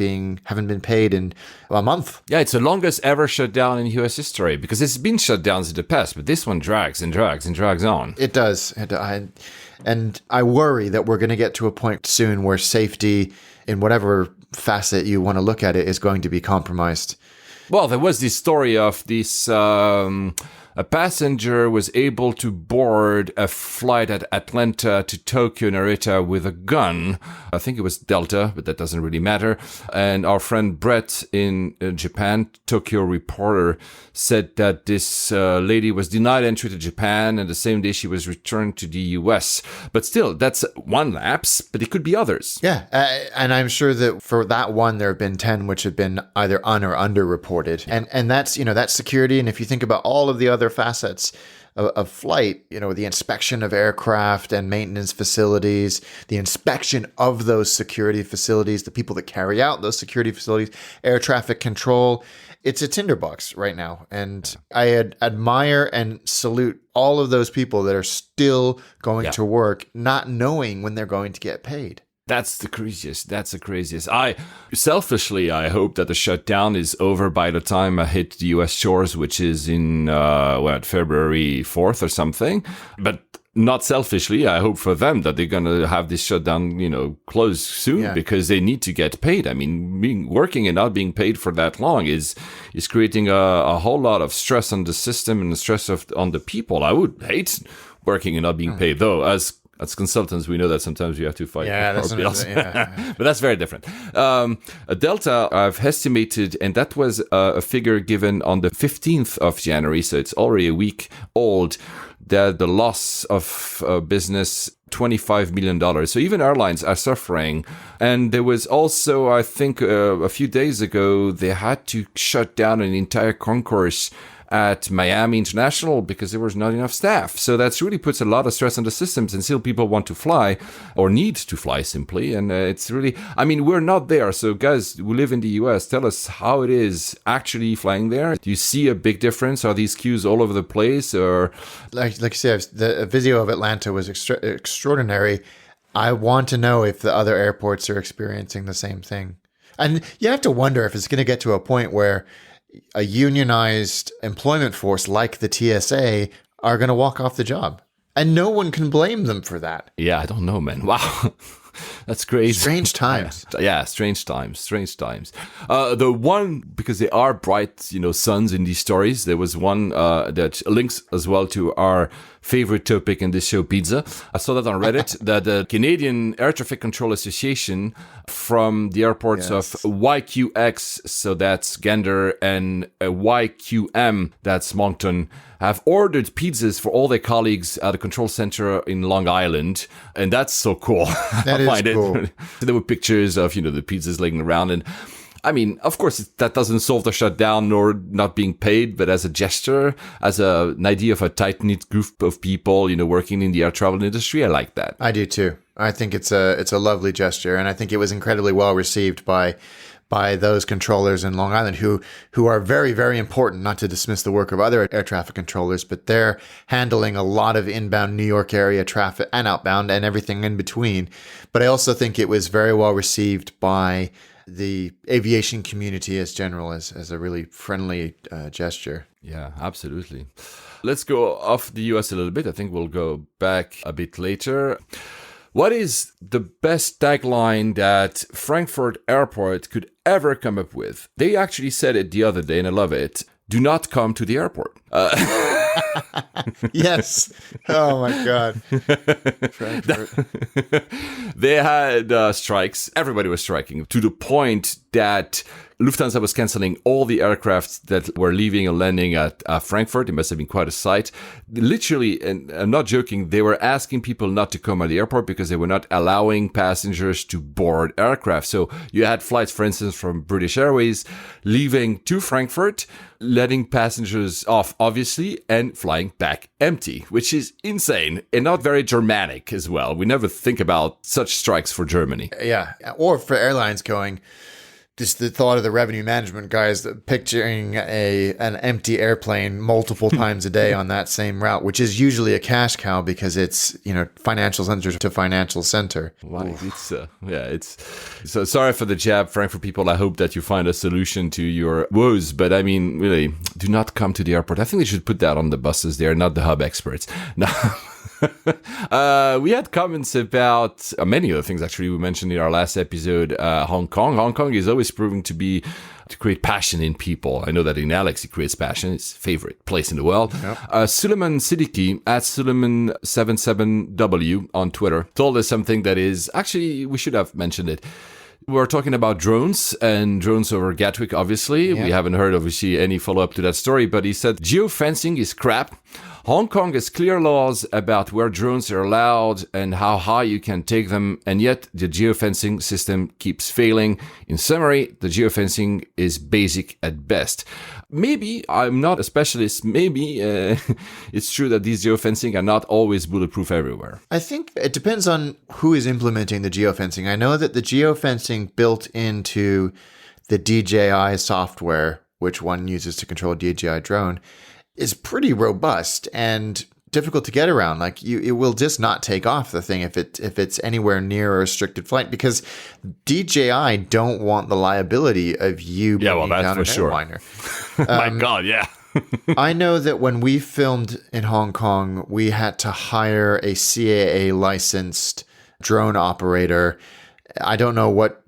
been paid in a month. Yeah, it's the longest ever shutdown in US history because it's been shutdowns in the past, but this one drags and drags and drags on. It does. And I worry that we're going to get to a point soon where safety, in whatever facet you want to look at it, is going to be compromised. Well, there was this story of this, a passenger was able to board a flight at Atlanta to Tokyo, Narita with a gun. I think it was Delta, but that doesn't really matter. And our friend Brett in Japan, Tokyo reporter, said that this lady was denied entry to Japan, and the same day she was returned to the US. But still, that's one lapse, but it could be others. Yeah, and I'm sure that for that one, there have been 10 which have been either or underreported. And that's, that's security. And if you think about all of the other facets of flight, the inspection of aircraft and maintenance facilities, the inspection of those security facilities, the people that carry out those security facilities, air traffic control, it's a tinderbox right now. And I admire and salute all of those people that are still going to work, not knowing when they're going to get paid. That's the craziest. I hope that the shutdown is over by the time I hit the US shores, which is in, February 4th or something. But not selfishly, I hope for them that they're going to have this shutdown, closed soon because they need to get paid. I mean, working and not being paid for that long is creating a whole lot of stress on the system and the stress on the people. I would hate working and not being paid, though, as consultants, we know that sometimes we have to fight for our bills. But that's very different. Delta, I've estimated, and that was a figure given on the 15th of January, so it's already a week old, that the loss of business, $25 million. So even airlines are suffering. And there was also, I think, a few days ago, they had to shut down an entire concourse at Miami International because there was not enough staff. So that's really puts a lot of stress on the systems, and still people want to fly or need to fly simply. And it's really, we're not there. So guys who live in the US, tell us how it is actually flying there. Do you see a big difference? Are these queues all over the place? Or like you said, the video of Atlanta was extraordinary. I want to know if the other airports are experiencing the same thing. And you have to wonder if it's going to get to a point where a unionized employment force like the TSA are going to walk off the job. And no one can blame them for that. Yeah, I don't know, man. Wow. That's crazy. Strange times. Yeah, strange times. The one, because there are bright, suns in these stories. There was one that links as well to our favorite topic in this show, pizza. I saw that on Reddit, that the Canadian Air Traffic Control Association from the airports of YQX, so that's Gander, and YQM, that's Moncton, have ordered pizzas for all their colleagues at a control center in Long Island. And that's so cool. That is cool. So there were pictures of, the pizzas laying around. And I mean, of course, that doesn't solve the shutdown nor not being paid, but as a gesture, as an idea of a tight-knit group of people, working in the air travel industry, I like that. I do too. I think it's a lovely gesture, and I think it was incredibly well received by those controllers in Long Island who are very, very important, not to dismiss the work of other air traffic controllers, but they're handling a lot of inbound New York area traffic and outbound and everything in between. But I also think it was very well received by the aviation community as general, as a really friendly gesture. Yeah, absolutely. Let's go off the US a little bit. I think we'll go back a bit later. What is the best tagline that Frankfurt Airport could ever come up with? They actually said it the other day, and I love it. Do not come to the airport. Yes. Oh, my God. Frankfurt. They had strikes. Everybody was striking to the point that Lufthansa was canceling all the aircraft that were leaving and landing at Frankfurt. It must have been quite a sight. Literally, and I'm not joking, they were asking people not to come at the airport because they were not allowing passengers to board aircraft. So you had flights, for instance, from British Airways leaving to Frankfurt, letting passengers off, obviously, and flying back empty, which is insane and not very Germanic as well. We never think about such strikes for Germany. Yeah. Or for airlines going... Just the thought of the revenue management guys picturing an empty airplane multiple times a day on that same route, which is usually a cash cow because it's, financial center to financial center. Wow. It's so sorry for the jab, Frankfurt people. I hope that you find a solution to your woes. But I mean, really, do not come to the airport. I think they should put that on the buses. They're not the hub experts. No. We had comments about many other things, actually, we mentioned in our last episode. Hong Kong. Hong Kong is always proving to create passion in people. I know that in Alex, it creates passion. It's his favorite place in the world. Yep. Suleiman Siddiqui at Suleiman77W on Twitter told us something that is actually, we should have mentioned it. We're talking about drones and drones over Gatwick, obviously. Yeah. We haven't heard, obviously, any follow-up to that story, but he said geofencing is crap. Hong Kong has clear laws about where drones are allowed and how high you can take them, and yet the geofencing system keeps failing. In summary, the geofencing is basic at best. Maybe, I'm not a specialist, maybe it's true that these geofencing are not always bulletproof everywhere. I think it depends on who is implementing the geofencing. I know that the geofencing built into the DJI software, which one uses to control a DJI drone, is pretty robust and difficult to get around. Like it will just not take off the thing if it's anywhere near a restricted flight, because DJI don't want the liability of you being down an airliner. My God, yeah. I know that when we filmed in Hong Kong, we had to hire a CAA licensed drone operator. I don't know what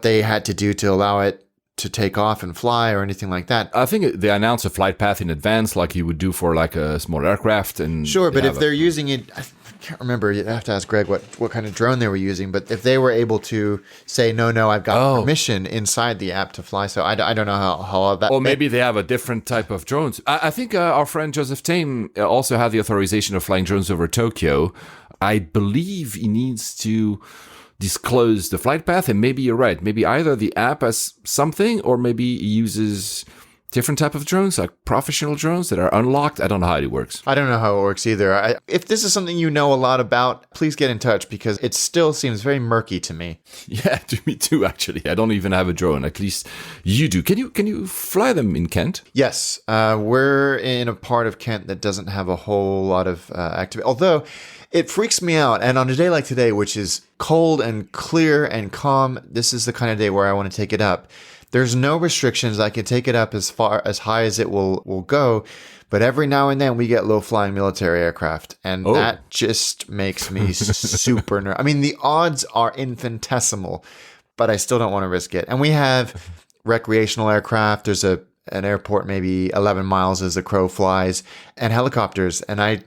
they had to do to allow it to take off and fly or anything like that. I think they announce a flight path in advance like you would do for like a small aircraft. And sure, but if they're using it, I can't remember, you'd have to ask Greg what kind of drone they were using, but if they were able to say, no, I've got permission inside the app to fly, so I don't know how that... Or maybe they have a different type of drones. I think our friend Joseph Tame also had the authorization of flying drones over Tokyo. I believe he needs to disclose the flight path, and maybe you're right. Maybe either the app has something, or maybe he uses different type of drones, like professional drones that are unlocked. I don't know how it works. I don't know how it works either. If this is something you know a lot about, please get in touch, because it still seems very murky to me. Yeah, to me too, actually. I don't even have a drone. At least you do. Can you fly them in Kent? Yes. We're in a part of Kent that doesn't have a whole lot of activity. Although it freaks me out. And on a day like today, which is cold and clear and calm, this is the kind of day where I want to take it up. There's no restrictions. I can take it up as high as it will go. But every now and then we get low-flying military aircraft. And that just makes me super nervous. I mean, the odds are infinitesimal, but I still don't want to risk it. And we have recreational aircraft. There's an airport maybe 11 miles as the crow flies, and helicopters. And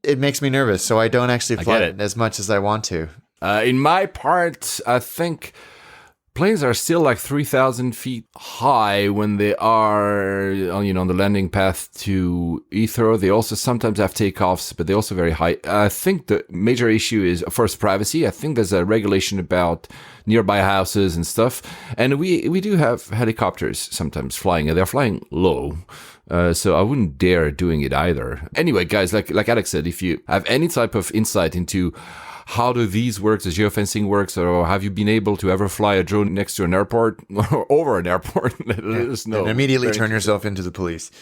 it makes me nervous, so I don't actually fly it as much as I want to. In my part, I think planes are still like 3,000 feet high when they are on the landing path to Heathrow. They also sometimes have takeoffs, but they're also very high. I think the major issue is first privacy. I think there's a regulation about nearby houses and stuff, and we do have helicopters sometimes flying, and they're flying low. So I wouldn't dare doing it either. Anyway, guys, like Alex said, if you have any type of insight into how do these work, the geofencing works, or have you been able to ever fly a drone next to an airport or over an airport? Let us know. And immediately turn yourself into the police.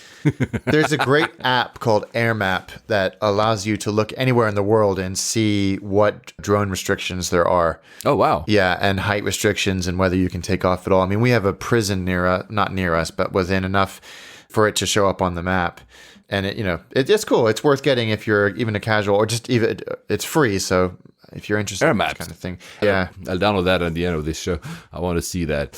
There's a great app called Air Map that allows you to look anywhere in the world and see what drone restrictions there are. Oh, wow. Yeah, and height restrictions and whether you can take off at all. I mean, we have a prison not near us, but within enough for it to show up on the map. And it's cool. It's worth getting if you're even a casual, or just even it's free. So if you're interested in this kind of thing, yeah, I'll download that at the end of this show. I want to see that.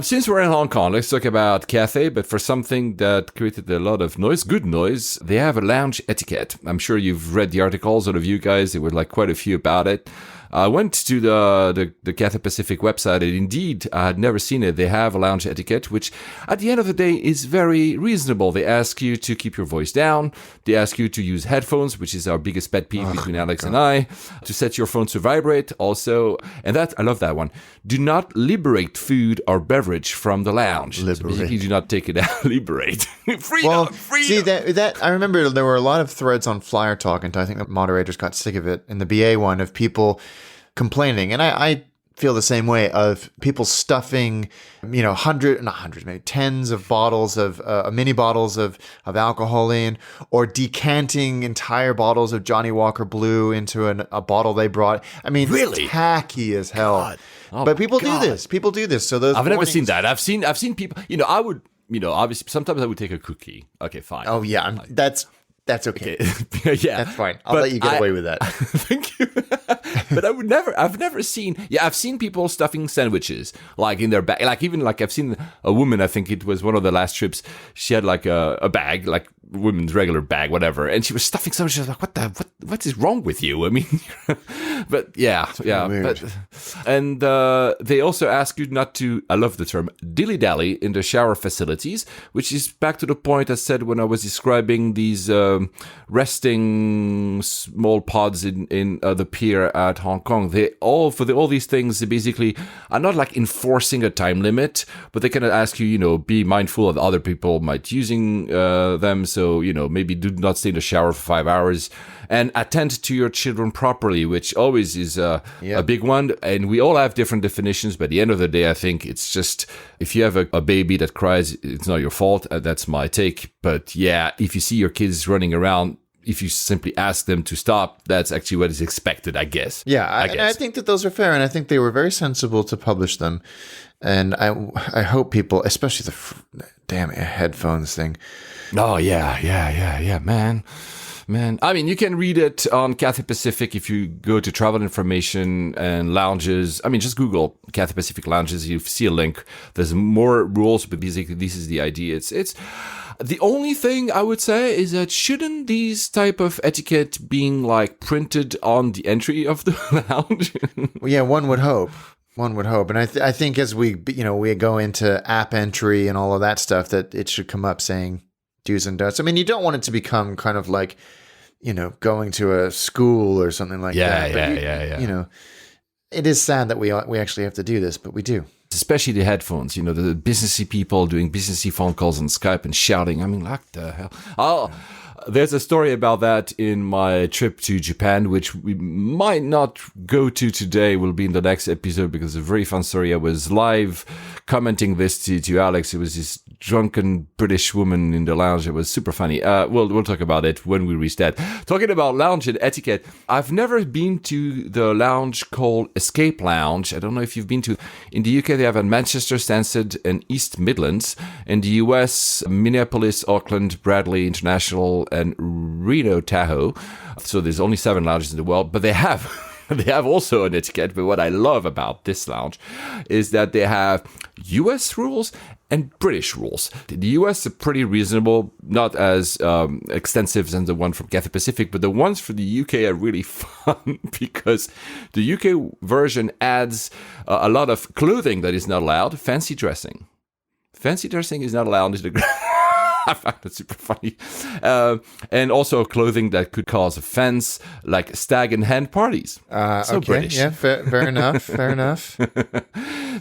Since we're in Hong Kong, let's talk about Cathay. But for something that created a lot of noise, good noise, they have a lounge etiquette. I'm sure you've read the articles, all of you guys. There were like quite a few about it. I went to the Cathay Pacific website, and indeed, I had never seen it. They have a lounge etiquette, which at the end of the day is very reasonable. They ask you to keep your voice down. They ask you to use headphones, which is our biggest pet peeve between Alex and I, to set your phone to vibrate also. And I love that one. Do not liberate food or beverage from the lounge. Liberate. So basically, do not take it out. Liberate. Freedom. Well, freedom. see, that I remember there were a lot of threads on Flyer Talk, and I think the moderators got sick of it in the BA one of people complaining, and I feel the same way, of people stuffing, maybe tens of bottles of mini bottles of alcohol in, or decanting entire bottles of Johnny Walker Blue into a bottle they brought. I mean, really tacky as hell. Oh, but people do this. People do this. So those I've never seen that. I've seen people. I would. Obviously, sometimes I would take a cookie. Okay, fine. Oh yeah, that's okay. Yeah, that's fine. I'll let you get away with that. Thank you. But I've never seen. Yeah, I've seen people stuffing sandwiches like in their bag. Like even like I've seen a woman. I think it was one of the last trips. She had like a bag, like women's regular bag, whatever, and she was stuffing sandwiches. Like what is wrong with you? I mean, but yeah. Weird. And they also ask you not to. I love the term dilly-dally in the shower facilities, which is back to the point I said when I was describing these resting small pods in the pier at Hong Kong. All these things, they basically are not like enforcing a time limit, but they kind of ask you, be mindful of other people might using them. So, maybe do not stay in the shower for 5 hours, and attend to your children properly, which always is a big one. And we all have different definitions, but at the end of the day, I think it's just, if you have a baby that cries, it's not your fault. That's my take. But yeah, if you see your kids running around, if you simply ask them to stop, that's actually what is expected, I guess. Yeah, I think that those are fair, and I think they were very sensible to publish them. And I hope people, especially the damn headphones thing. Oh, yeah, man. I mean, you can read it on Cathay Pacific if you go to travel information and lounges. I mean, just Google Cathay Pacific lounges. You see a link. There's more rules, but basically, this is the idea. It's the only thing I would say is that shouldn't these type of etiquette being like printed on the entry of the lounge? Well, yeah, one would hope. And I think as we go into app entry and all of that stuff, that it should come up saying do's and don'ts. I mean, you don't want it to become kind of like, going to a school or something like that. Yeah. It is sad that we actually have to do this, but we do. Especially the headphones, the businessy people doing businessy phone calls on Skype and shouting. I mean, like the hell. There's a story about that in my trip to Japan, which we might not go to today. Will be in the next episode because it's a very fun story. I was live commenting this to Alex. It was this drunken British woman in the lounge. It was super funny. We'll talk about it when we reach that. Talking about lounge and etiquette, I've never been to the lounge called Escape Lounge. I don't know if you've been to. In the UK, they have at Manchester, Stansted, and East Midlands. In the US, Minneapolis, Auckland, Bradley International, and Reno, Tahoe. So there's only 7 lounges in the world, but they have also an etiquette. But what I love about this lounge is that they have US rules and British rules. The US are pretty reasonable, not as extensive as the one from Cathay Pacific, but the ones for the UK are really fun because the UK version adds a lot of clothing that is not allowed. Fancy dressing. Fancy dressing is not allowed into the I found it super funny. And also clothing that could cause offense, like stag and hen parties. So okay. British. Yeah, fair enough. Fair enough.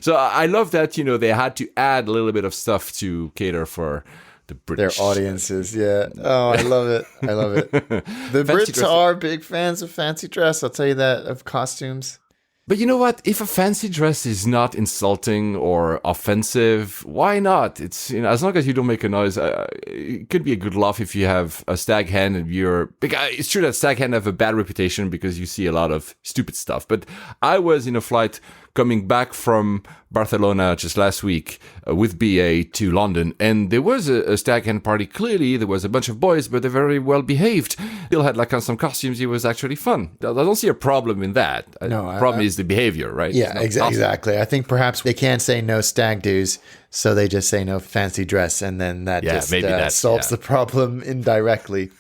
So I love that, they had to add a little bit of stuff to cater for the British. Their audiences, yeah. Oh, I love it. I love it. The Fancy Brits dressing. are big fans of fancy dress. I'll tell you that, of costumes. But you know what? If a fancy dress is not insulting or offensive, why not? It's as long as you don't make a noise. It could be a good laugh if you have a stag hen and you're. It's true that stag hen have a bad reputation because you see a lot of stupid stuff. But I was in a flight coming back from Barcelona just last week with BA to London, and there was a stag hen party. Clearly, there was a bunch of boys, but they're very well behaved. Still had some costumes. It was actually fun. I don't see a problem in that. No, the problem is the behavior, right? Yeah, exactly. I think perhaps they can't say no stag do's, so they just say no fancy dress, and then that solves the problem indirectly.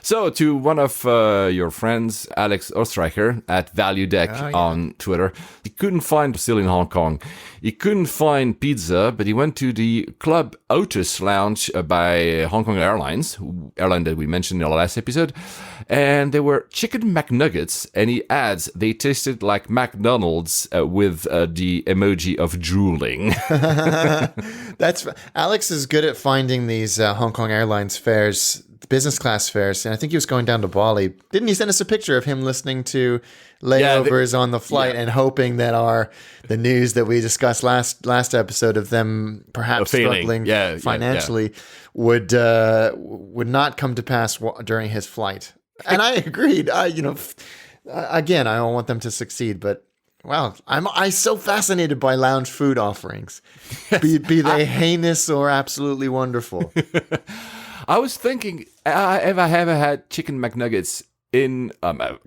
So, to one of your friends, Alex Ostreicher at Value Deck on Twitter, he couldn't find, still in Hong Kong, he couldn't find pizza, but he went to the Club Otis Lounge by Hong Kong Airlines, airline that we mentioned in the last episode, and there were chicken McNuggets, and he adds they tasted like McDonald's with the emoji of drooling. Alex is good at finding these Hong Kong Airlines fares, business class fares, and I think he was going down to Bali. Didn't he send us a picture of him listening to layovers on the flight and hoping that the news that we discussed last episode of them perhaps struggling financially would not come to pass during his flight? And I agreed. Again, I don't want them to succeed, but wow, I'm so fascinated by lounge food offerings, be they heinous or absolutely wonderful. I was thinking, have I ever had chicken McNuggets in,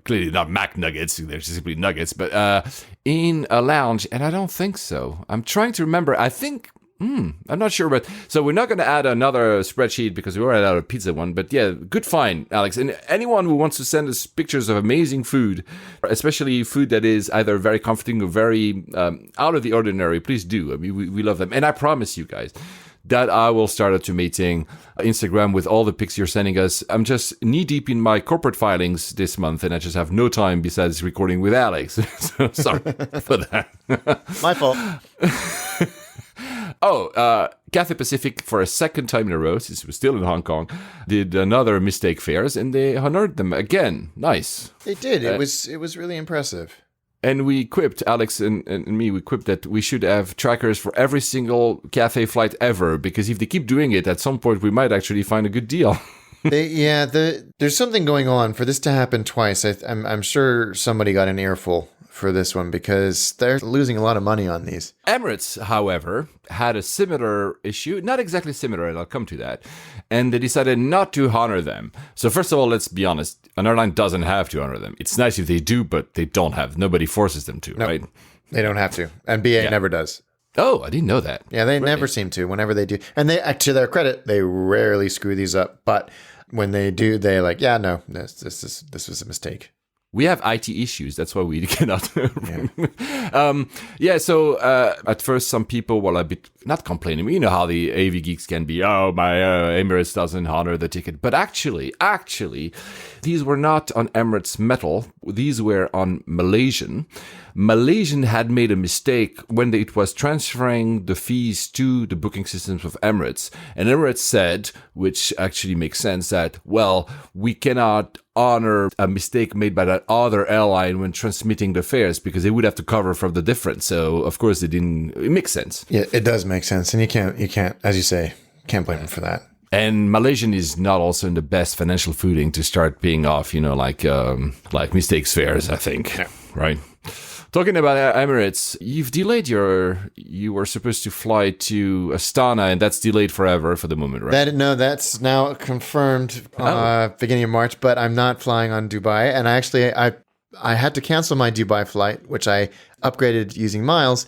clearly not McNuggets, they're simply nuggets, but in a lounge, and I don't think so. I'm trying to remember. I think, I'm not sure, but so we're not going to add another spreadsheet because we already had a pizza one, but yeah, good find, Alex. And anyone who wants to send us pictures of amazing food, especially food that is either very comforting or very out of the ordinary, please do. I mean, we love them. And I promise you guys, that I will start automating Instagram with all the pics you're sending us. I'm just knee-deep in my corporate filings this month, and I just have no time besides recording with Alex. So sorry for that. My fault. Cathay Pacific, for a second time in a row, since we're still in Hong Kong, did another mistake fares, and they honored them again. Nice. They did. It was really impressive. And we quipped, Alex and me, we quipped that we should have trackers for every single Cathay flight ever, because if they keep doing it, at some point we might actually find a good deal. There's something going on. For this to happen twice, I'm sure somebody got an earful for this one because they're losing a lot of money on these. Emirates, however, had a similar issue, not exactly similar, and I'll come to that, and they decided not to honor them. So first of all, let's be honest, an airline doesn't have to honor them. It's nice if they do, but they don't have. Nobody forces them to, right? They don't have to. And BA never does. Oh, I didn't know that. Yeah, they never seem to. Whenever they do. And they, to their credit, they rarely screw these up. But when they do, they're like, this was a mistake. We have IT issues. That's why we cannot. So at first, some people were a bit not complaining. You know how the AV geeks can be. Oh, my Emirates doesn't honor the ticket. But actually, these were not on Emirates metal. These were on Malaysian. Malaysian had made a mistake when it was transferring the fees to the booking systems of Emirates. And Emirates said, which actually makes sense, that, well, we cannot honor a mistake made by that other airline when transmitting the fares because they would have to cover from the difference. So, of course, it makes sense. Yeah, it does make sense. And you can't, as you say, can't blame them for that. And Malaysian is not also in the best financial footing to start paying off, like mistakes fares, I think. Yeah. Right? Talking about Emirates, you've delayed you were supposed to fly to Astana, and that's delayed forever for the moment, right? That's now confirmed beginning of March, but I'm not flying on Dubai. And I had to cancel my Dubai flight, which I upgraded using miles,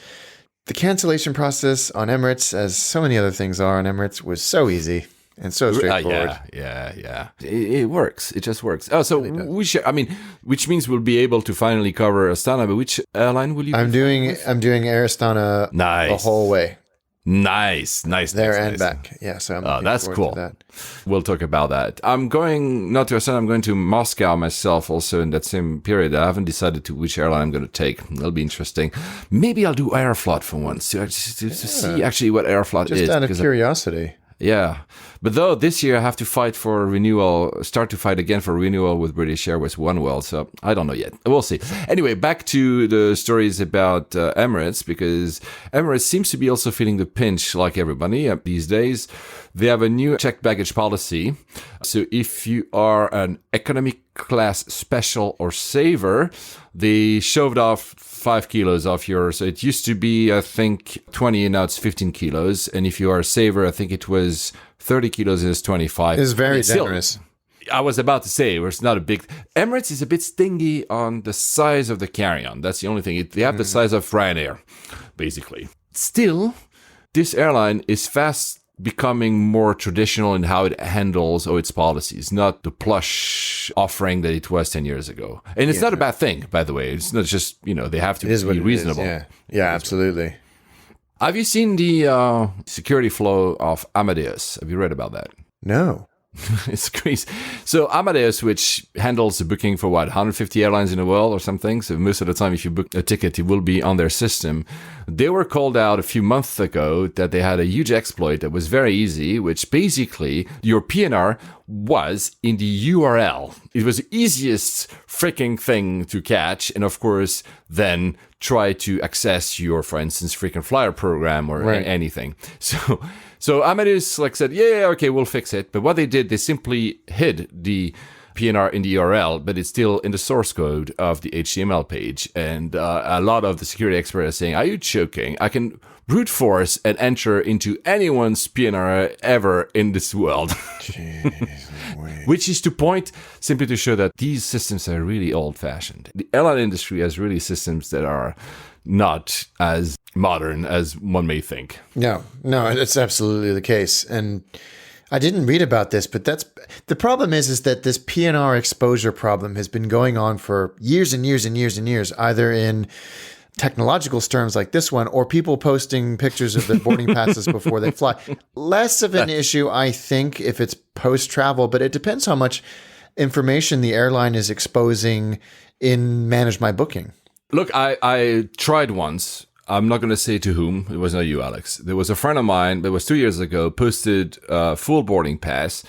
The cancellation process on Emirates, as so many other things are on Emirates, was so easy and so straightforward. Yeah. It works. It just works. Oh, so which means we'll be able to finally cover Astana. But which airline will you? I'm doing Air Astana the whole way. Nice. There and back. Yeah, so I'm looking that's forward cool. to that. We'll talk about that. I'm going not to Astana. I'm going to Moscow myself. Also in that same period, I haven't decided to which airline I'm going to take. That'll be interesting. Maybe I'll do Aeroflot for once to see actually what Aeroflot is. Just out of curiosity. Yeah. But though this year I have to fight for renewal, start to fight again for renewal with British Airways OneWorld. So I don't know yet. We'll see. Anyway, back to the stories about Emirates, because Emirates seems to be also feeling the pinch like everybody these days. They have a new checked baggage policy. So if you are an economy class special or saver, they shoved off 5 kilos off yours. So it used to be, I think, 20 and now it's 15 kilos. And if you are a saver, I think it was 30 kilos and it's 25. It's very generous. I was about to say, it's not a big... Emirates is a bit stingy on the size of the carry-on. That's the only thing. They have the size of Ryanair, basically. Still, this airline is fast becoming more traditional in how it handles its policies, not the plush offering that it was 10 years ago. And it's not a bad thing, by the way. It's not just, they have to be reasonable. Yeah, absolutely. Have you seen the security flow of Amadeus? Have you read about that? No. It's crazy. So Amadeus, which handles the booking for 150 airlines in the world or something. So most of the time, if you book a ticket, it will be on their system. They were called out a few months ago that they had a huge exploit that was very easy, which basically your PNR was in the URL. It was the easiest freaking thing to catch. And of course, then try to access your, for instance, freaking flyer program or anything. So Amadeus said, okay, we'll fix it. But what they did, they simply hid the PNR in the URL, but it's still in the source code of the HTML page. And a lot of the security experts are saying, are you joking? I can brute force and enter into anyone's PNR ever in this world. Jeez, which is to point simply to show that these systems are really old-fashioned. The airline industry has really systems that are not as modern as one may think. No, it's absolutely the case. And I didn't read about this, but that's the problem is that this PNR exposure problem has been going on for years and years and years and years, either in technological terms like this one, or people posting pictures of their boarding passes before they fly. Less of an issue, I think, if it's post-travel, but it depends how much information the airline is exposing in Manage My Booking. Look, I tried once. I'm not going to say to whom. It was not you, Alex. There was a friend of mine, that was 2 years ago, posted a full boarding pass.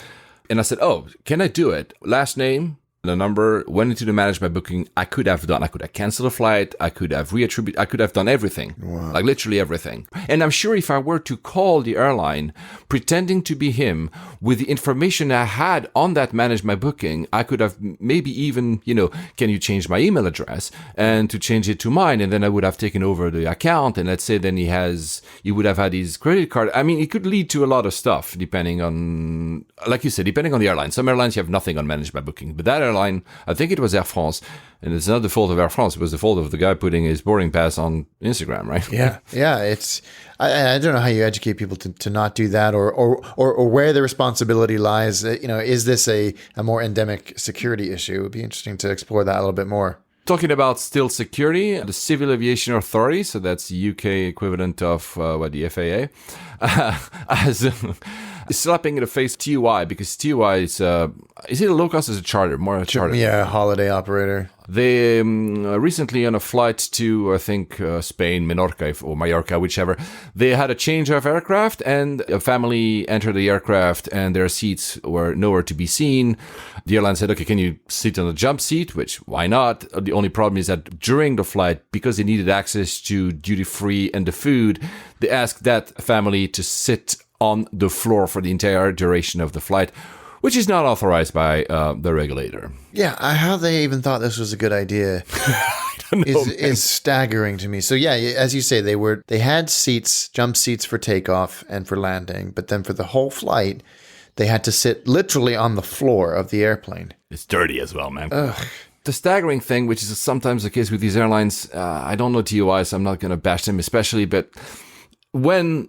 And I said, can I do it? Last name, the number, went into the Manage My Booking. I could have canceled a flight. I could have I could have done everything. Wow. Like literally everything. And I'm sure if I were to call the airline pretending to be him with the information I had on that Manage My Booking, I could have maybe even, can you change my email address and to change it to mine? And then I would have taken over the account. And let's say then he would have had his credit card. I mean, it could lead to a lot of stuff depending on, like you said, depending on the airline. Some airlines you have nothing on Manage My Booking, but that airline, I think it was Air France, and it's not the fault of Air France, it was the fault of the guy putting his boarding pass on Instagram, right? Yeah. It's I don't know how you educate people to not do that, or where the responsibility lies. Is this a more endemic security issue? It would be interesting to explore that a little bit more. Talking about still security, the Civil Aviation Authority, so that's the UK equivalent of the FAA, has slapping in the face TUI, because TUI is it a low cost or is it charter? More a charter. Yeah, holiday operator. They recently on a flight to, I think, Spain, Menorca or Mallorca, whichever, they had a change of aircraft and a family entered the aircraft and their seats were nowhere to be seen. The airline said, okay, can you sit on the jump seat? Which, why not? The only problem is that during the flight, because they needed access to duty-free and the food, they asked that family to sit on the floor for the entire duration of the flight, which is not authorized by the regulator. Yeah, how they even thought this was a good idea is staggering to me. So yeah, as you say, they had seats, jump seats for takeoff and for landing, but then for the whole flight, they had to sit literally on the floor of the airplane. It's dirty as well, man. Ugh. the staggering thing, which is sometimes the case with these airlines, I don't know TUI, so I'm not going to bash them especially, but when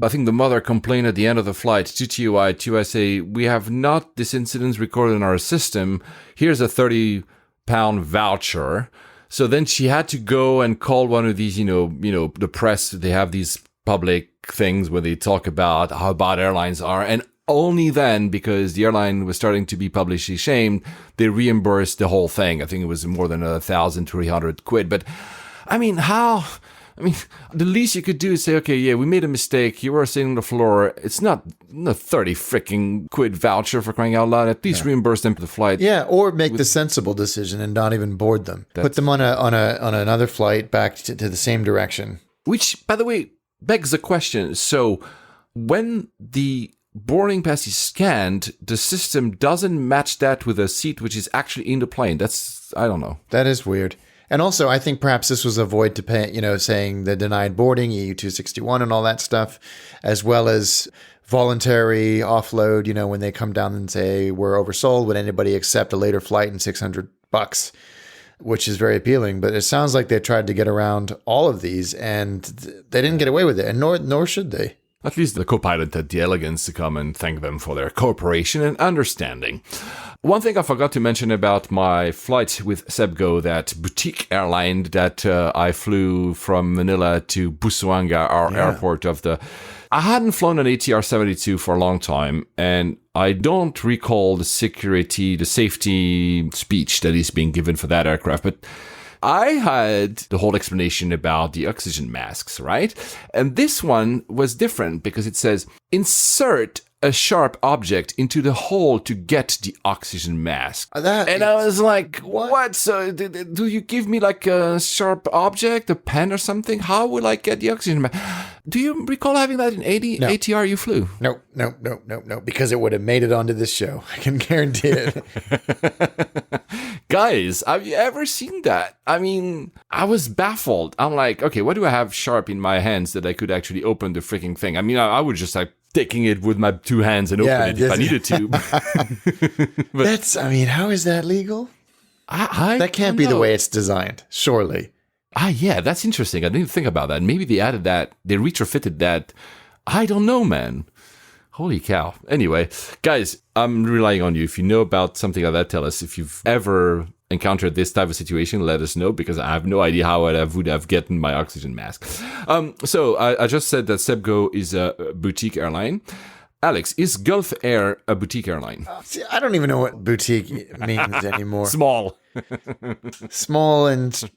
I think the mother complained at the end of the flight to TUI say, we have not this incident recorded in our system. Here's a 30-pound voucher. So then she had to go and call one of these, the press. They have these public things where they talk about how bad airlines are. And only then, because the airline was starting to be publicly shamed, they reimbursed the whole thing. I think it was more than 1,300 quid. But I mean, the least you could do is say, okay, yeah, we made a mistake. You were sitting on the floor. It's not a 30 freaking quid voucher, for crying out loud. At least reimburse them for the flight. Yeah, or make the sensible decision and not even board them. Put them on another flight back to the same direction. Which, by the way, begs the question. So when the boarding pass is scanned, the system doesn't match that with a seat which is actually in the plane. I don't know. That is weird. And also, I think perhaps this was a void to pay, saying the denied boarding, EU261 and all that stuff, as well as voluntary offload, when they come down and say, we're oversold, would anybody accept a later flight and $600, which is very appealing. But it sounds like they tried to get around all of these and they didn't get away with it, and nor should they. At least the co-pilot had the elegance to come and thank them for their cooperation and understanding. One thing I forgot to mention about my flight with Sebgo, that boutique airline that I flew from Manila to Busuanga, our airport of the... I hadn't flown an ATR 72 for a long time, and I don't recall the safety speech that is being given for that aircraft, but I had the whole explanation about the oxygen masks, right? And this one was different because it says, insert a sharp object into the hole to get the oxygen mask. And I was like, what? So do you give me like a sharp object, a pen or something? How will I get the oxygen mask? Do you recall having that in ATR you flew? No, because it would have made it onto this show. I can guarantee it. Guys, have you ever seen that? I mean, I was baffled. I'm like, okay, what do I have sharp in my hands that I could actually open the freaking thing? I mean, I would just like taking it with my two hands and open it if I needed to. But, how is that legal? That can't be the way it's designed, surely. Yeah, that's interesting. I didn't think about that. Maybe they added that. They retrofitted that. I don't know, man. Holy cow. Anyway, guys, I'm relying on you. If you know about something like that, tell us. If you've ever encountered this type of situation, let us know, because I have no idea how I would have gotten my oxygen mask. So I just said that Sebgo is a boutique airline. Alex, is Gulf Air a boutique airline? See, I don't even know what boutique means anymore. Small. Small and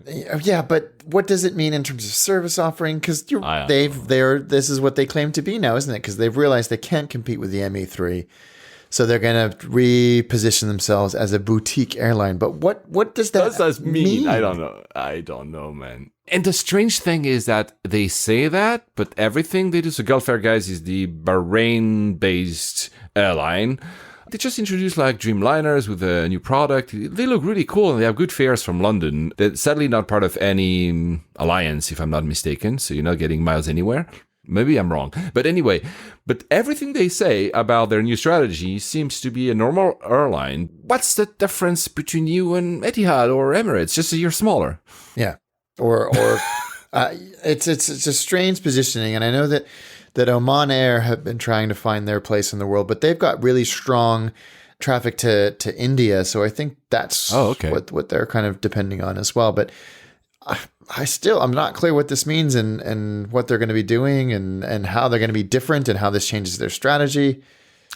but what does it mean in terms of service offering? Because this is what they claim to be now, isn't it? Because they've realized they can't compete with the ME3, so they're going to reposition themselves as a boutique airline. But what does that mean? I don't know, man. And the strange thing is that they say that, but everything they do, so Gulf Air, guys, is the Bahrain-based airline. They just introduced like Dreamliners with a new product. They look really cool and they have good fares from London. They're sadly not part of any alliance, if I'm not mistaken, so you're not getting miles anywhere. Maybe I'm wrong. But anyway, everything they say about their new strategy seems to be a normal airline. What's the difference between you and Etihad or Emirates? Just that you're smaller. Yeah. Or it's a strange positioning. And I know that Oman Air have been trying to find their place in the world, but they've got really strong traffic to India. So I think that's what they're kind of depending on as well. But I'm not clear what this means and what they're going to be doing and how they're going to be different and how this changes their strategy.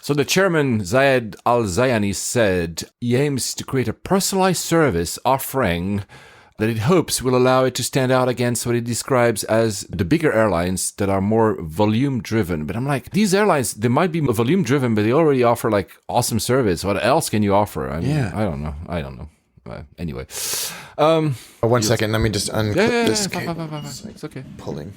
So the chairman, Zayed Al-Zayani, said he aims to create a personalized service offering that it hopes will allow it to stand out against what it describes as the bigger airlines that are more volume-driven. But I'm like, these airlines, they might be volume-driven, but they already offer like awesome service. What else can you offer? I don't know. Anyway. 1 second, let me just unclip this cable. It's okay. Pulling.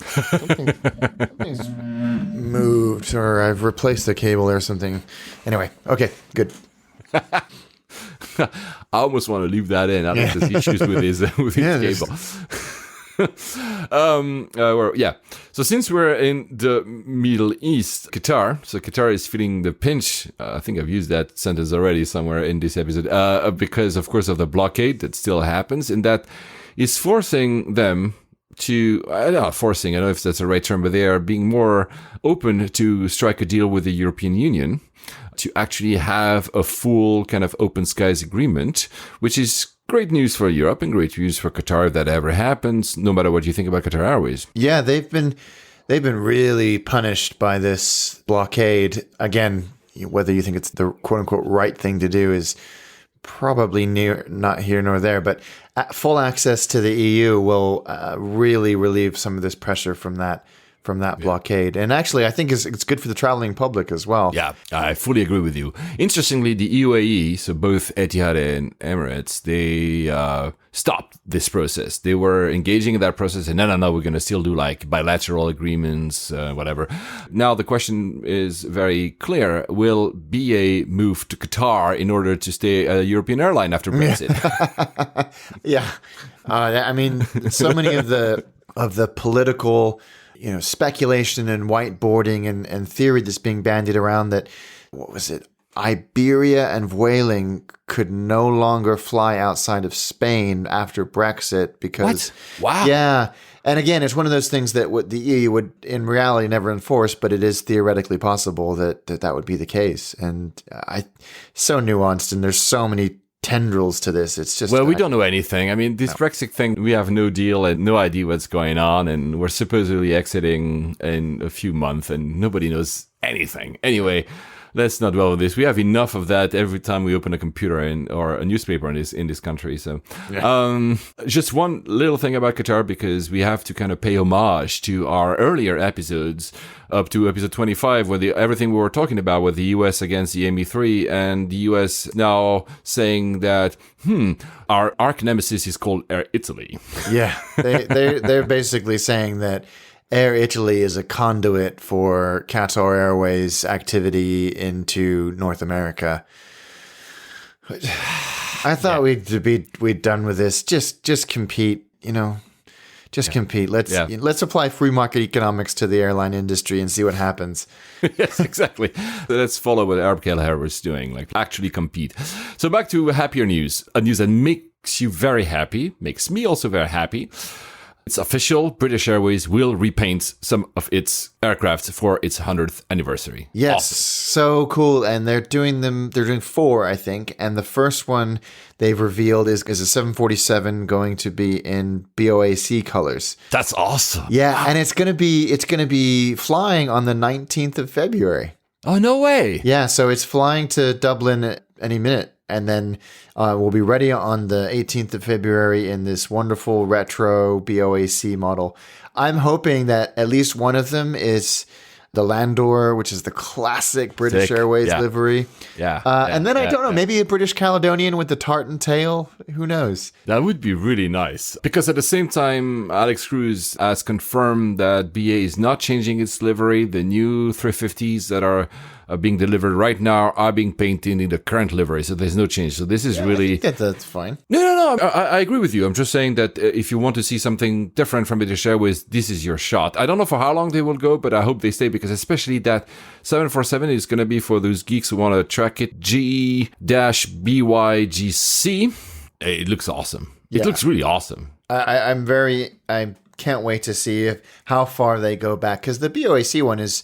Something's moved, or I've replaced the cable or something. Anyway, okay, good. I almost want to leave that in. I think there's issues with his cable. So since we're in the Middle East, Qatar is feeling the pinch. I think I've used that sentence already somewhere in this episode, because, of course, of the blockade that still happens, and that is forcing them to, I don't know if that's the right term, but they are being more open to strike a deal with the European Union to actually have a full kind of open skies agreement, which is great news for Europe and great news for Qatar if that ever happens, no matter what you think about Qatar Airways. Yeah, they've been really punished by this blockade. Again, whether you think it's the quote unquote right thing to do is probably not here nor there, but full access to the EU will really relieve some of this pressure from that blockade. And actually, I think it's good for the traveling public as well. Yeah, I fully agree with you. Interestingly, the UAE, so both Etihad and Emirates, they stopped this process. They were engaging in that process, and no, we're going to still do like bilateral agreements, whatever. Now, the question is very clear. Will BA move to Qatar in order to stay a European airline after Brexit? Yeah. I mean, so many of the political speculation and whiteboarding and theory that's being bandied around that, what was it? Iberia and Vueling could no longer fly outside of Spain after Brexit because... What? Wow. Yeah. And again, it's one of those things that the EU would in reality never enforce, but it is theoretically possible that would be the case. And so nuanced, and there's so many tendrils to this. It's just... Well, we don't know anything. I mean, this Brexit thing, we have no deal and no idea what's going on, and we're supposedly exiting in a few months, and nobody knows anything. Anyway, let's not dwell on this. We have enough of that every time we open a computer or a newspaper in this country. So, just one little thing about Qatar, because we have to kind of pay homage to our earlier episodes up to episode 25, where everything we were talking about with the US against the ME3, and the US now saying that, our arch nemesis is called Air Italy. Yeah, they're basically saying that Air Italy is a conduit for Qatar Airways activity into North America. I thought we'd done with this. Just compete, Just compete. Let's apply free market economics to the airline industry and see what happens. Yes, exactly. Let's follow what Herb Kelleher was doing, like actually compete. So back to happier news, a news that makes you very happy, makes me also very happy. It's official. British Airways will repaint some of its aircraft for its 100th anniversary. Yes, awesome. So cool. And they're doing 4, I think. And the first one they've revealed is a 747 going to be in BOAC colors. That's awesome. Yeah, wow. And it's gonna be flying on the 19th of February. Oh, no way. Yeah, so it's flying to Dublin any minute. And then we'll be ready on the 18th of February in this wonderful retro BOAC model. I'm hoping that at least one of them is the Landor, which is the classic British Airways livery. Yeah. And then I don't know, maybe a British Caledonian with the tartan tail. Who knows? That would be really nice. Because at the same time, Alex Cruz has confirmed that BA is not changing its livery. The new 350s that are being delivered right now are being painted in the current livery, so there's no change. So this is really... I think that's fine. No, I agree with you. I'm just saying that if you want to see something different from British Airways, this is your shot. I don't know for how long they will go, but I hope they stay, because especially that 747 is going to be for those geeks who want to track it. GE-BYGC. It looks awesome. It looks really awesome. I can't wait to see how far they go back, because the BOAC one is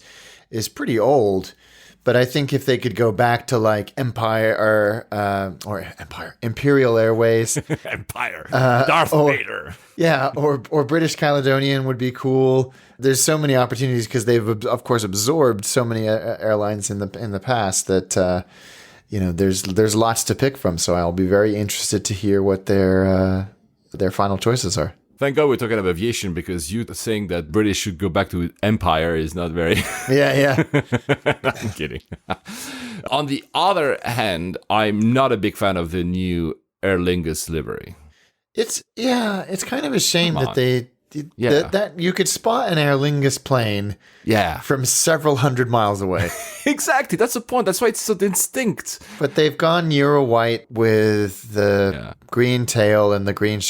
pretty old. But I think if they could go back to like Imperial Airways, Darth Vader, or British Caledonian would be cool. There's so many opportunities because they've of course absorbed so many airlines in the past that there's lots to pick from. So I'll be very interested to hear what their final choices are. Thank God we're talking about aviation, because you saying that British should go back to Empire is not very... Yeah. I'm kidding. On the other hand, I'm not a big fan of the new Aer Lingus livery. It's kind of a shame that that you could spot an Aer Lingus plane from several hundred miles away. Exactly, that's the point. That's why it's so distinct. But they've gone Euro white with the green tail and the green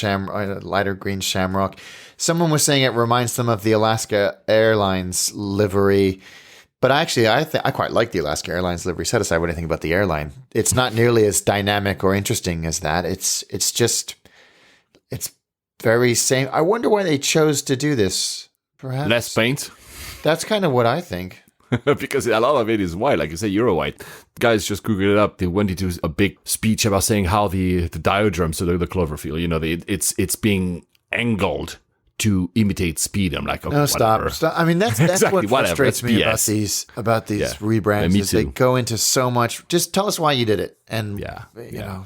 lighter green shamrock. Someone was saying it reminds them of the Alaska Airlines livery. But actually, I quite like the Alaska Airlines livery. Set aside what I think about the airline. It's not nearly as dynamic or interesting as that. It's very same. I wonder why they chose to do this. Perhaps Less paint. That's kind of what I think. Because a lot of it is white, like you say, Euro white. Guys just Googled it up. They went into a big speech about saying how the diagram, so the Cloverfield, it's being angled to imitate speed. I'm like, okay, no, stop. I mean, that's exactly, what frustrates me about these rebrands. Is they go into so much. Just tell us why you did it, and you know,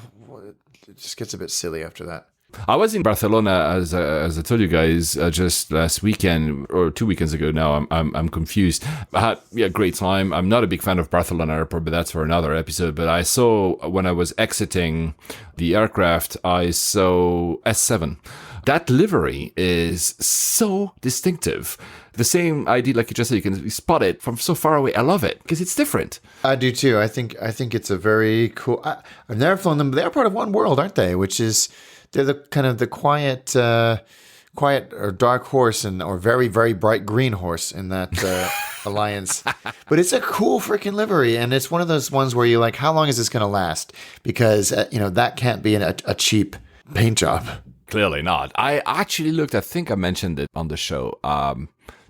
it just gets a bit silly after that. I was in Barcelona, as I told you guys, just last weekend or 2 weekends ago. Now I'm confused. I had a great time. I'm not a big fan of Barcelona Airport, but that's for another episode. But I saw, when I was exiting the aircraft, I saw S7. That livery is so distinctive. The same idea, like you just said, you can spot it from so far away. I love it because it's different. I do too. I think it's a very cool. I've never flown them. They're part of One World, aren't they? Which is they're the kind of the quiet or dark horse or very, very bright green horse in that alliance. But it's a cool freaking livery, and it's one of those ones where you're like, how long is this going to last? Because that can't be a cheap paint job. Clearly not. I actually looked, I think I mentioned it on the show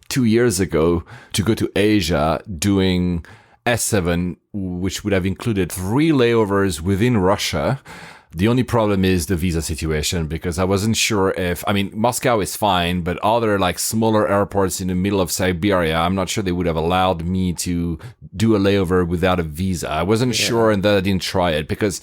2 years ago, to go to Asia doing S7, which would have included 3 layovers within Russia. The only problem is the visa situation, because I wasn't sure Moscow is fine, but other like smaller airports in the middle of Siberia, I'm not sure they would have allowed me to do a layover without a visa. I wasn't sure, and that I didn't try it, because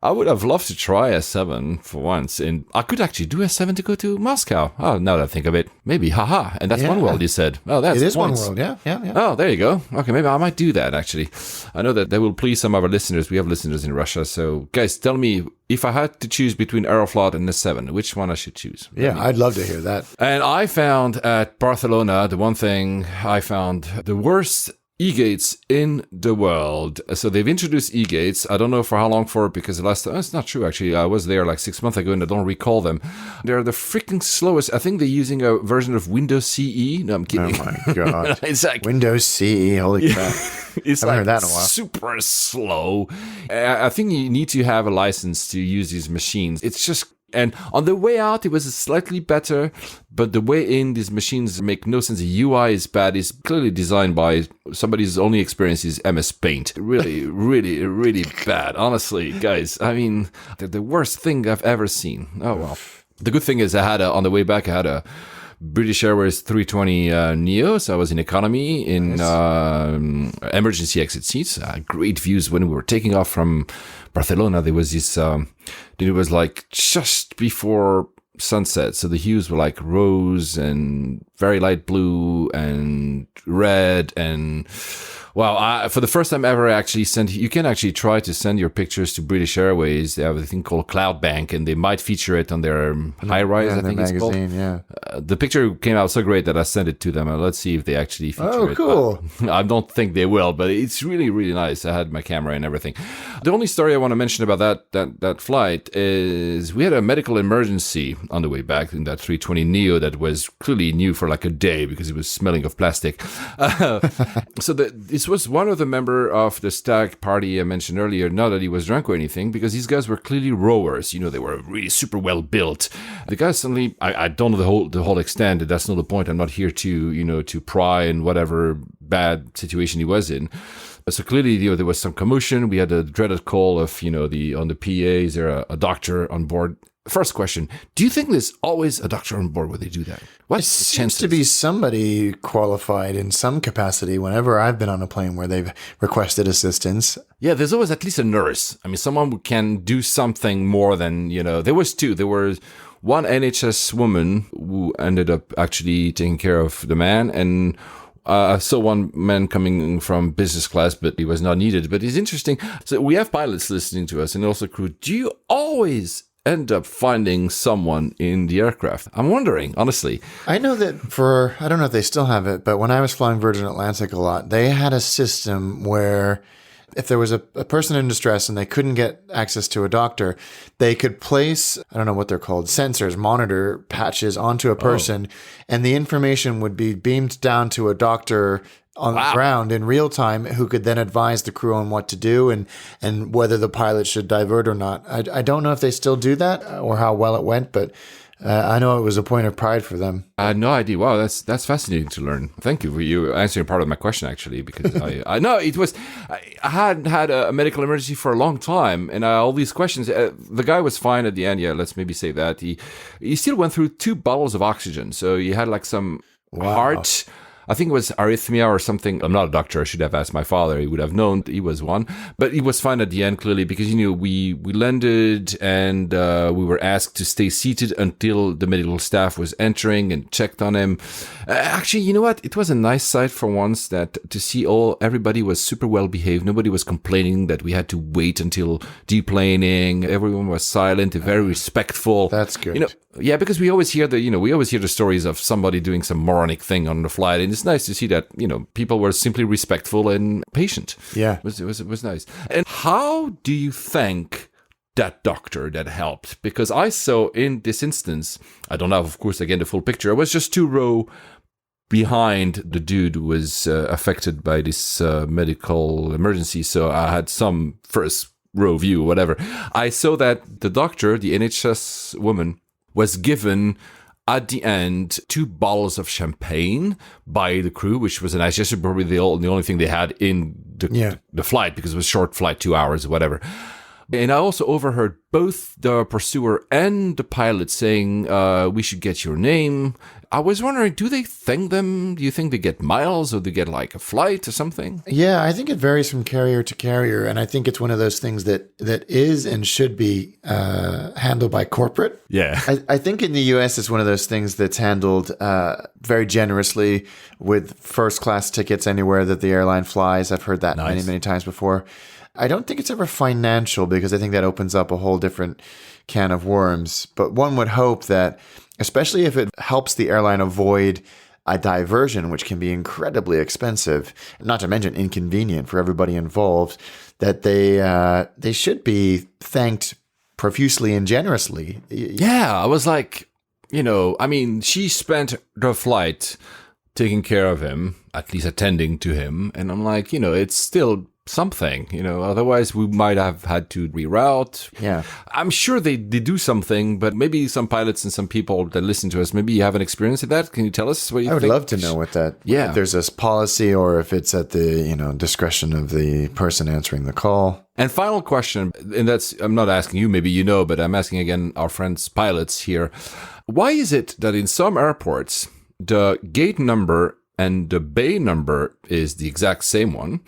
I would have loved to try S7 for once, and I could actually do S7 to go to Moscow. Oh, now that I think of it, maybe, haha, and that's One World, you said. Oh, that's it is points. One World, yeah. Oh, there you go. Okay, maybe I might do that, actually. I know that will please some of our listeners. We have listeners in Russia, so guys, tell me, if I had to choose between Aeroflot and S7, which one I should choose? Yeah, I'd love to hear that. And I found at Barcelona, the one thing I found, the worst e-gates in the world. So they've introduced e-gates. I don't know for how long for, because the last time, it's not true actually. I was there like 6 months ago and I don't recall them. They're the freaking slowest. I think they're using a version of Windows CE. No, I'm kidding. Oh my God. It's like Windows CE. Holy crap. It's I haven't heard that in a while. Super slow. I think you need to have a license to use these machines. It's just, and on the way out, it was slightly better, but the way in, these machines make no sense. The UI is bad. It's clearly designed by somebody's only experience is MS Paint. Really, really, really bad. Honestly, guys, I mean, they're the worst thing I've ever seen. Oh, well. The good thing is on the way back, I had a British Airways 320 Neo, so I was in economy in emergency exit seats. Great views when we were taking off from Barcelona. There was this, it was like just before sunset, so the hues were like rose and very light blue and red, and wow, for the first time ever, you can actually try to send your pictures to British Airways. They have a thing called Cloud Bank, and they might feature it on their high-rise, I think it's called. Yeah. The picture came out so great that I sent it to them. Let's see if they actually feature it. Oh, cool. I don't think they will, but it's really, really nice. I had my camera and everything. The only story I want to mention about that flight is we had a medical emergency on the way back in that 320 Neo that was clearly new for like a day because it was smelling of plastic. So this was one of the member of the stag party I mentioned earlier, not that he was drunk or anything, because these guys were clearly rowers. They were really super well built. The guys suddenly, I don't know the whole extent. That's not the point. I'm not here to pry in whatever bad situation he was in. So clearly, there was some commotion. We had a dreaded call of, on the PA, is there a doctor on board? First question, do you think there's always a doctor on board when they do that? What's the chances? To be somebody qualified in some capacity whenever I've been on a plane where they've requested assistance. Yeah, there's always at least a nurse. I mean, someone who can do something more than, there was two. There was one NHS woman who ended up actually taking care of the man, and I saw one man coming from business class, but he was not needed. But it's interesting. So we have pilots listening to us and also crew. Do you always end up finding someone in the aircraft? I'm wondering, honestly. I know that I don't know if they still have it, but when I was flying Virgin Atlantic a lot, they had a system where if there was a person in distress and they couldn't get access to a doctor, they could place, I don't know what they're called, sensors, monitor patches onto a person, and the information would be beamed down to a doctor on the ground in real time, who could then advise the crew on what to do and whether the pilot should divert or not. I don't know if they still do that or how well it went, but I know it was a point of pride for them. I had no idea. Wow, that's fascinating to learn. Thank you for you answering part of my question, actually, because I know it was, I hadn't had a medical emergency for a long time, and all these questions, the guy was fine at the end. Yeah, let's maybe say that. He still went through 2 bottles of oxygen, so he had like some heart, I think it was arrhythmia or something. I'm not a doctor. I should have asked my father. He would have known. He was one. But he was fine at the end, clearly, because, we landed and we were asked to stay seated until the medical staff was entering and checked on him. Actually, you know what? It was a nice sight for once that to see everybody was super well behaved. Nobody was complaining that we had to wait until deplaning. Everyone was silent and very respectful. That's good. Yeah, because we always hear the stories of somebody doing some moronic thing on the flight, and it's nice to see that people were simply respectful and patient. Yeah, it was nice. And how do you thank that doctor that helped? Because I saw in this instance, I don't have, of course, again the full picture. I was just 2 rows behind the dude who was affected by this medical emergency, so I had some first row view, whatever. I saw that the doctor, the NHS woman, was given at the end 2 bottles of champagne by the crew, which was a nice gesture, probably the only thing they had in the flight, because it was a short flight, 2 hours or whatever. And I also overheard both the pursuer and the pilot saying, we should get your name. I was wondering, do they thank them? Do you think they get miles, or they get like a flight or something? Yeah, I think it varies from carrier to carrier. And I think it's one of those things that is and should be handled by corporate. Yeah. I think in the US, it's one of those things that's handled very generously with first class tickets anywhere that the airline flies. I've heard that many, many times before. I don't think it's ever financial, because I think that opens up a whole different can of worms. But one would hope that, especially if it helps the airline avoid a diversion, which can be incredibly expensive, not to mention inconvenient for everybody involved, that they should be thanked profusely and generously. Yeah, I was like, she spent the flight taking care of him, at least attending to him. And I'm like, it's still something, otherwise we might have had to reroute. Yeah. I'm sure they do something, but maybe some pilots and some people that listen to us, maybe you have an experience of that. Can you tell us what you think? I would love to know what that, if there's a policy or if it's at the, discretion of the person answering the call. And final question, and I'm not asking you, maybe but I'm asking again our friends pilots here. Why is it that in some airports, the gate number and the bay number is the exact same one,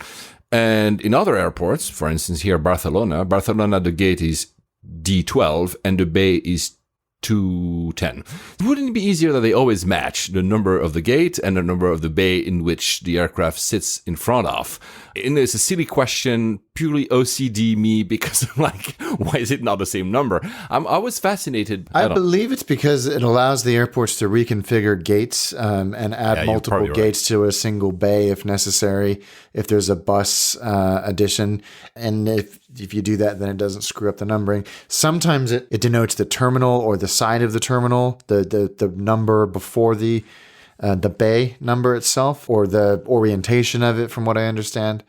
and in other airports, for instance, here Barcelona, the gate is D12 and the bay is 210. Wouldn't it be easier that they always match the number of the gate and the number of the bay in which the aircraft sits in front of? And it's a silly question, purely OCD me, because I'm like, why is it not the same number? I was fascinated. I believe it's because it allows the airports to reconfigure gates and add multiple gates to a single bay if necessary, if there's a bus addition. And if you do that, then it doesn't screw up the numbering. Sometimes it denotes the terminal or the side of the terminal, the number before the bay number itself, or the orientation of it, from what I understand.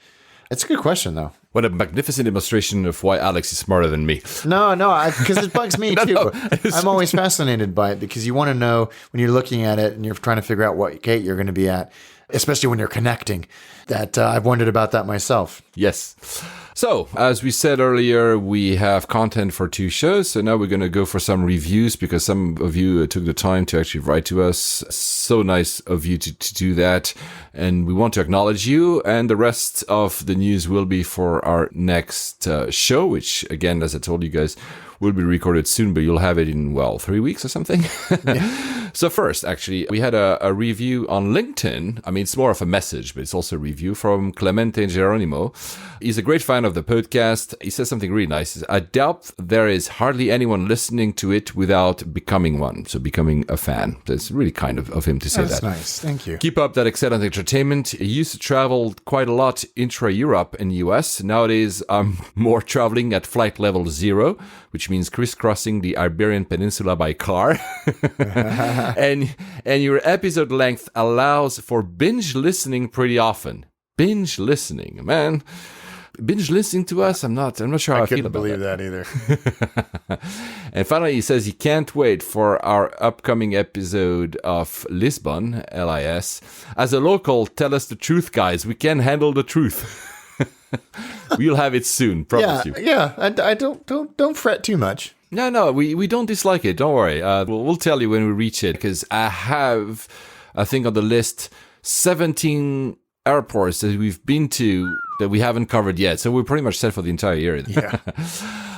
It's a good question, though. What a magnificent illustration of why Alex is smarter than me. No, because it bugs me too. No. I'm always fascinated by it, because you want to know when you're looking at it and you're trying to figure out what gate you're going to be at, especially when you're connecting. That I've wondered about that myself. Yes. So, as we said earlier, we have content for 2 shows. So now we're going to go for some reviews, because some of you took the time to actually write to us. So nice of you to do that. And we want to acknowledge you. And the rest of the news will be for our next show, which, again, as I told you guys, will be recorded soon, but you'll have it in, 3 weeks or something. Yeah. So first, actually, we had a review on LinkedIn. I mean, it's more of a message, but it's also a review from Clemente Geronimo. He's a great fan of the podcast. He says something really nice. He says, I doubt there is hardly anyone listening to it without becoming one. So becoming a fan. That's really kind of him to say that. That's nice. Thank you. Keep up that excellent entertainment. He used to travel quite a lot intra-Europe and US. Nowadays, I'm more traveling at flight level 0, which means crisscrossing the Iberian Peninsula by car. and your episode length allows for binge listening pretty often. Binge listening, man. Binge listening to us? I'm not sure how I feel about that. I couldn't believe that either. And finally, he says he can't wait for our upcoming episode of Lisbon, LIS. As a local, tell us the truth, guys. We can handle the truth. We'll have it soon, promise you. Yeah. I don't fret too much. No, we don't dislike it. Don't worry. We'll tell you when we reach it, because I think on the list 17 airports that we've been to that we haven't covered yet. So we're pretty much set for the entire year. Yeah.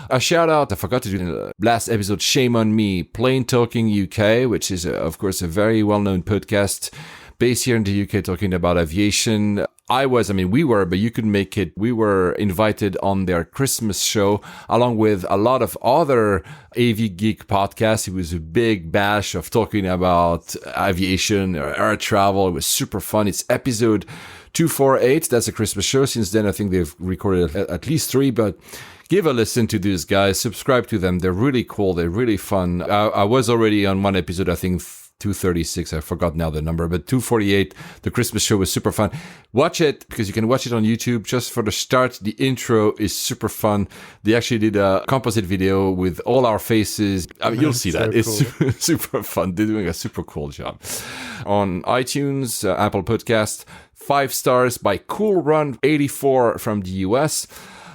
A shout out, I forgot to do in the last episode, shame on me, Plain Talking UK, which is, of course, a very well-known podcast based here in the UK talking about aviation. We were, but you couldn't make it. We were invited on their Christmas show along with a lot of other AV Geek podcasts. It was a big bash of talking about aviation or air travel. It was super fun. It's episode 248. That's a Christmas show. Since then, I think they've recorded at least 3, but give a listen to these guys. Subscribe to them. They're really cool. They're really fun. I was already on one episode, I think, 236, I forgot now the number, but 248, the Christmas show was super fun. Watch it, because you can watch it on YouTube. Just for the start, the intro is super fun. They actually did a composite video with all our faces. You'll see that. It's cool. Super fun. They're doing a super cool job. On iTunes, Apple Podcast, 5 stars by Cool Run 84 from the US.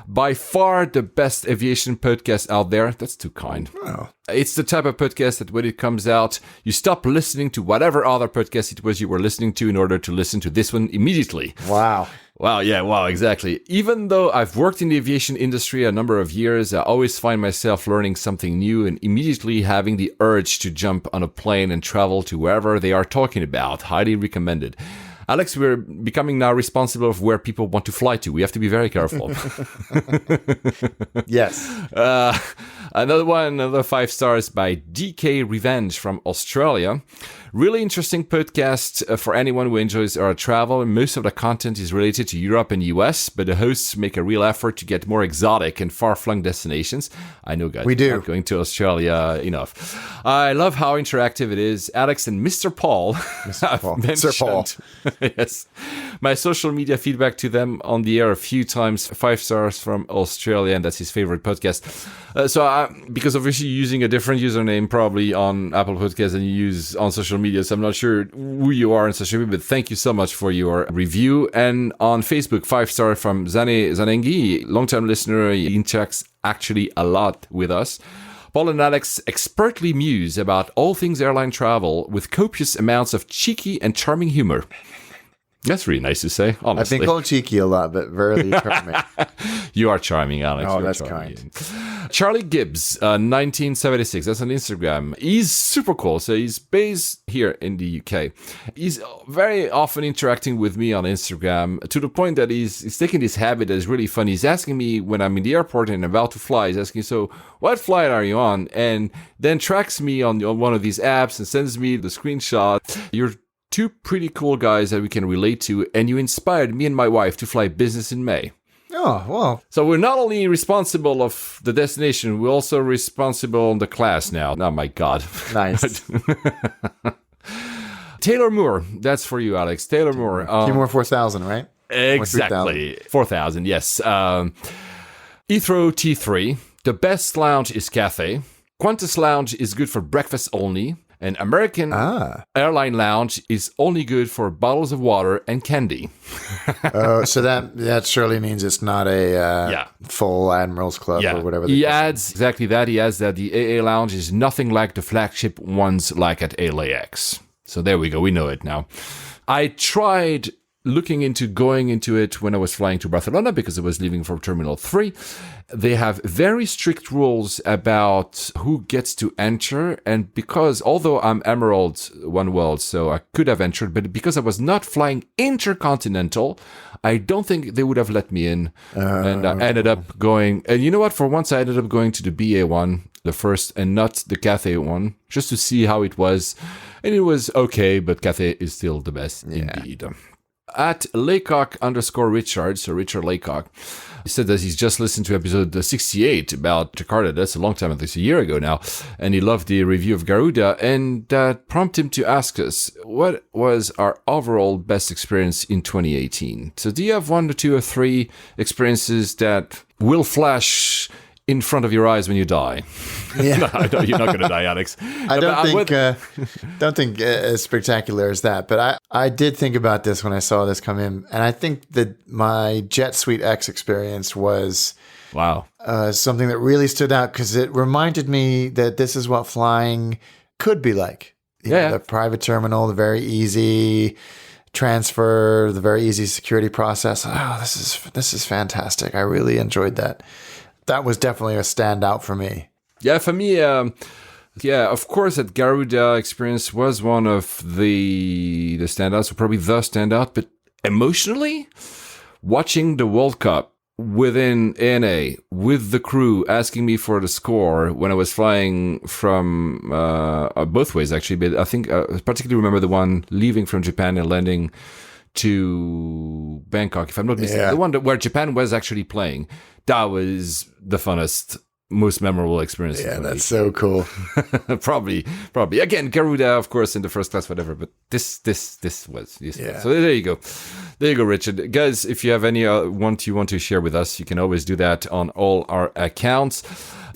By far the best aviation podcast out there. That's too kind. Oh. It's the type of podcast that when it comes out, you stop listening to whatever other podcast it was you were listening to in order to listen to this one immediately. Wow. Wow, yeah, wow, exactly. Even though I've worked in the aviation industry a number of years, I always find myself learning something new and immediately having the urge to jump on a plane and travel to wherever they are talking about. Highly recommended. Alex, we're becoming now responsible of where people want to fly to. We have to be very careful. Yes. Another 5 stars by DK Revenge from Australia. Really interesting podcast for anyone who enjoys air travel. Most of the content is related to Europe and US, but the hosts make a real effort to get more exotic and far-flung destinations. I know, guys, we do. We're not going to Australia enough. I love how interactive it is. Alex and Mr. Paul. Mr. Paul. Yes. My social media feedback to them on the air a few times. 5 stars from Australia, and that's his favorite podcast. Because obviously you're using a different username probably on Apple Podcasts than you use on social media, so I'm not sure who you are on social media, but thank you so much for your review. And on Facebook, 5 star from Zane Zanengi, long-time listener. He interacts actually a lot with us. Paul and Alex expertly muse about all things airline travel with copious amounts of cheeky and charming humor. That's really nice to say, honestly. I've been called cheeky a lot, but very charming. You are charming, Alex. Oh, You're that's charming. kind. Charlie Gibbs, 1976. That's on Instagram. He's super cool. So he's based here in the UK. He's very often interacting with me on Instagram to the point that he's taking this habit that is really fun. He's asking me when I'm in the airport and about to fly. He's asking, so what flight are you on? And then tracks me on one of these apps and sends me the screenshot. You're 2 pretty cool guys that we can relate to, and you inspired me and my wife to fly business in May. Oh, well. So we're not only responsible of the destination, we're also responsible on the class now. Oh my God. Nice. Taylor Moore, that's for you, Alex. Taylor Moore. Timor 4000, right? Exactly. 4000, yes. Heathrow T3. The best lounge is cafe. Qantas Lounge is good for breakfast only. An American airline lounge is only good for bottles of water and candy. So that surely means it's not a full Admirals Club or whatever. He adds exactly that. He adds that the AA lounge is nothing like the flagship ones like at LAX. So there we go. We know it now. I tried looking into going into it when I was flying to Barcelona because I was leaving from Terminal 3. They have very strict rules about who gets to enter. And because, although I'm Emerald One World, so I could have entered, but because I was not flying intercontinental, I don't think they would have let me in. And I ended up going, and you know what? For once, I ended up going to the BA1, the first, and not the Cathay one, just to see how it was. And it was okay, but Cathay is still the best indeed. At Laycock_Richard, so Richard Laycock, he said that he's just listened to episode 68 about Jakarta. That's a long time, I think it's a year ago now. And he loved the review of Garuda. And that prompted him to ask us, what was our overall best experience in 2018? So do you have one or two or three experiences that will flash in front of your eyes when you die? Yeah. No, I know you're not going to die, Alex. I don't think as spectacular as that, but I did think about this when I saw this come in, and I think that my Jet Suite X experience was something that really stood out because it reminded me that this is what flying could be like. You know, the private terminal, the very easy transfer, the very easy security process. Oh, this is fantastic. I really enjoyed that. That was definitely a standout for me. Yeah, for me, of course, that Garuda experience was one of the standouts, or probably the standout. But emotionally, watching the World Cup within ANA with the crew asking me for the score when I was flying from both ways, actually. But I think I particularly remember the one leaving from Japan and landing to Bangkok, if I'm not mistaken, the one where Japan was actually playing. That was the funnest, most memorable experience. Yeah, that's so cool. probably. Again, Garuda, of course, in the first class, whatever. But this was. Yeah. So there you go. There you go, Richard. Guys, if you have any want to share with us, you can always do that on all our accounts.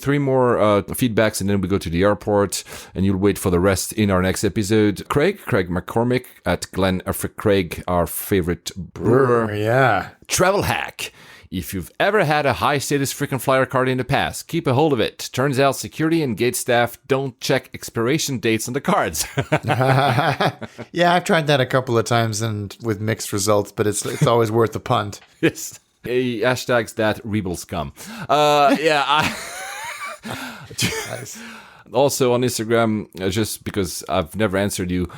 3 more feedbacks, and then we go to the airport, and you'll wait for the rest in our next episode. Craig McCormick at Glen Afric Craig, our favorite brewer. Yeah. Travel hack. If you've ever had a high-status frequent flyer card in the past, keep a hold of it. Turns out security and gate staff don't check expiration dates on the cards. Yeah, I've tried that a couple of times and with mixed results, but it's always worth the punt. Yes. Hey, hashtags that rebel scum. Nice. Also on Instagram, just because I've never answered you,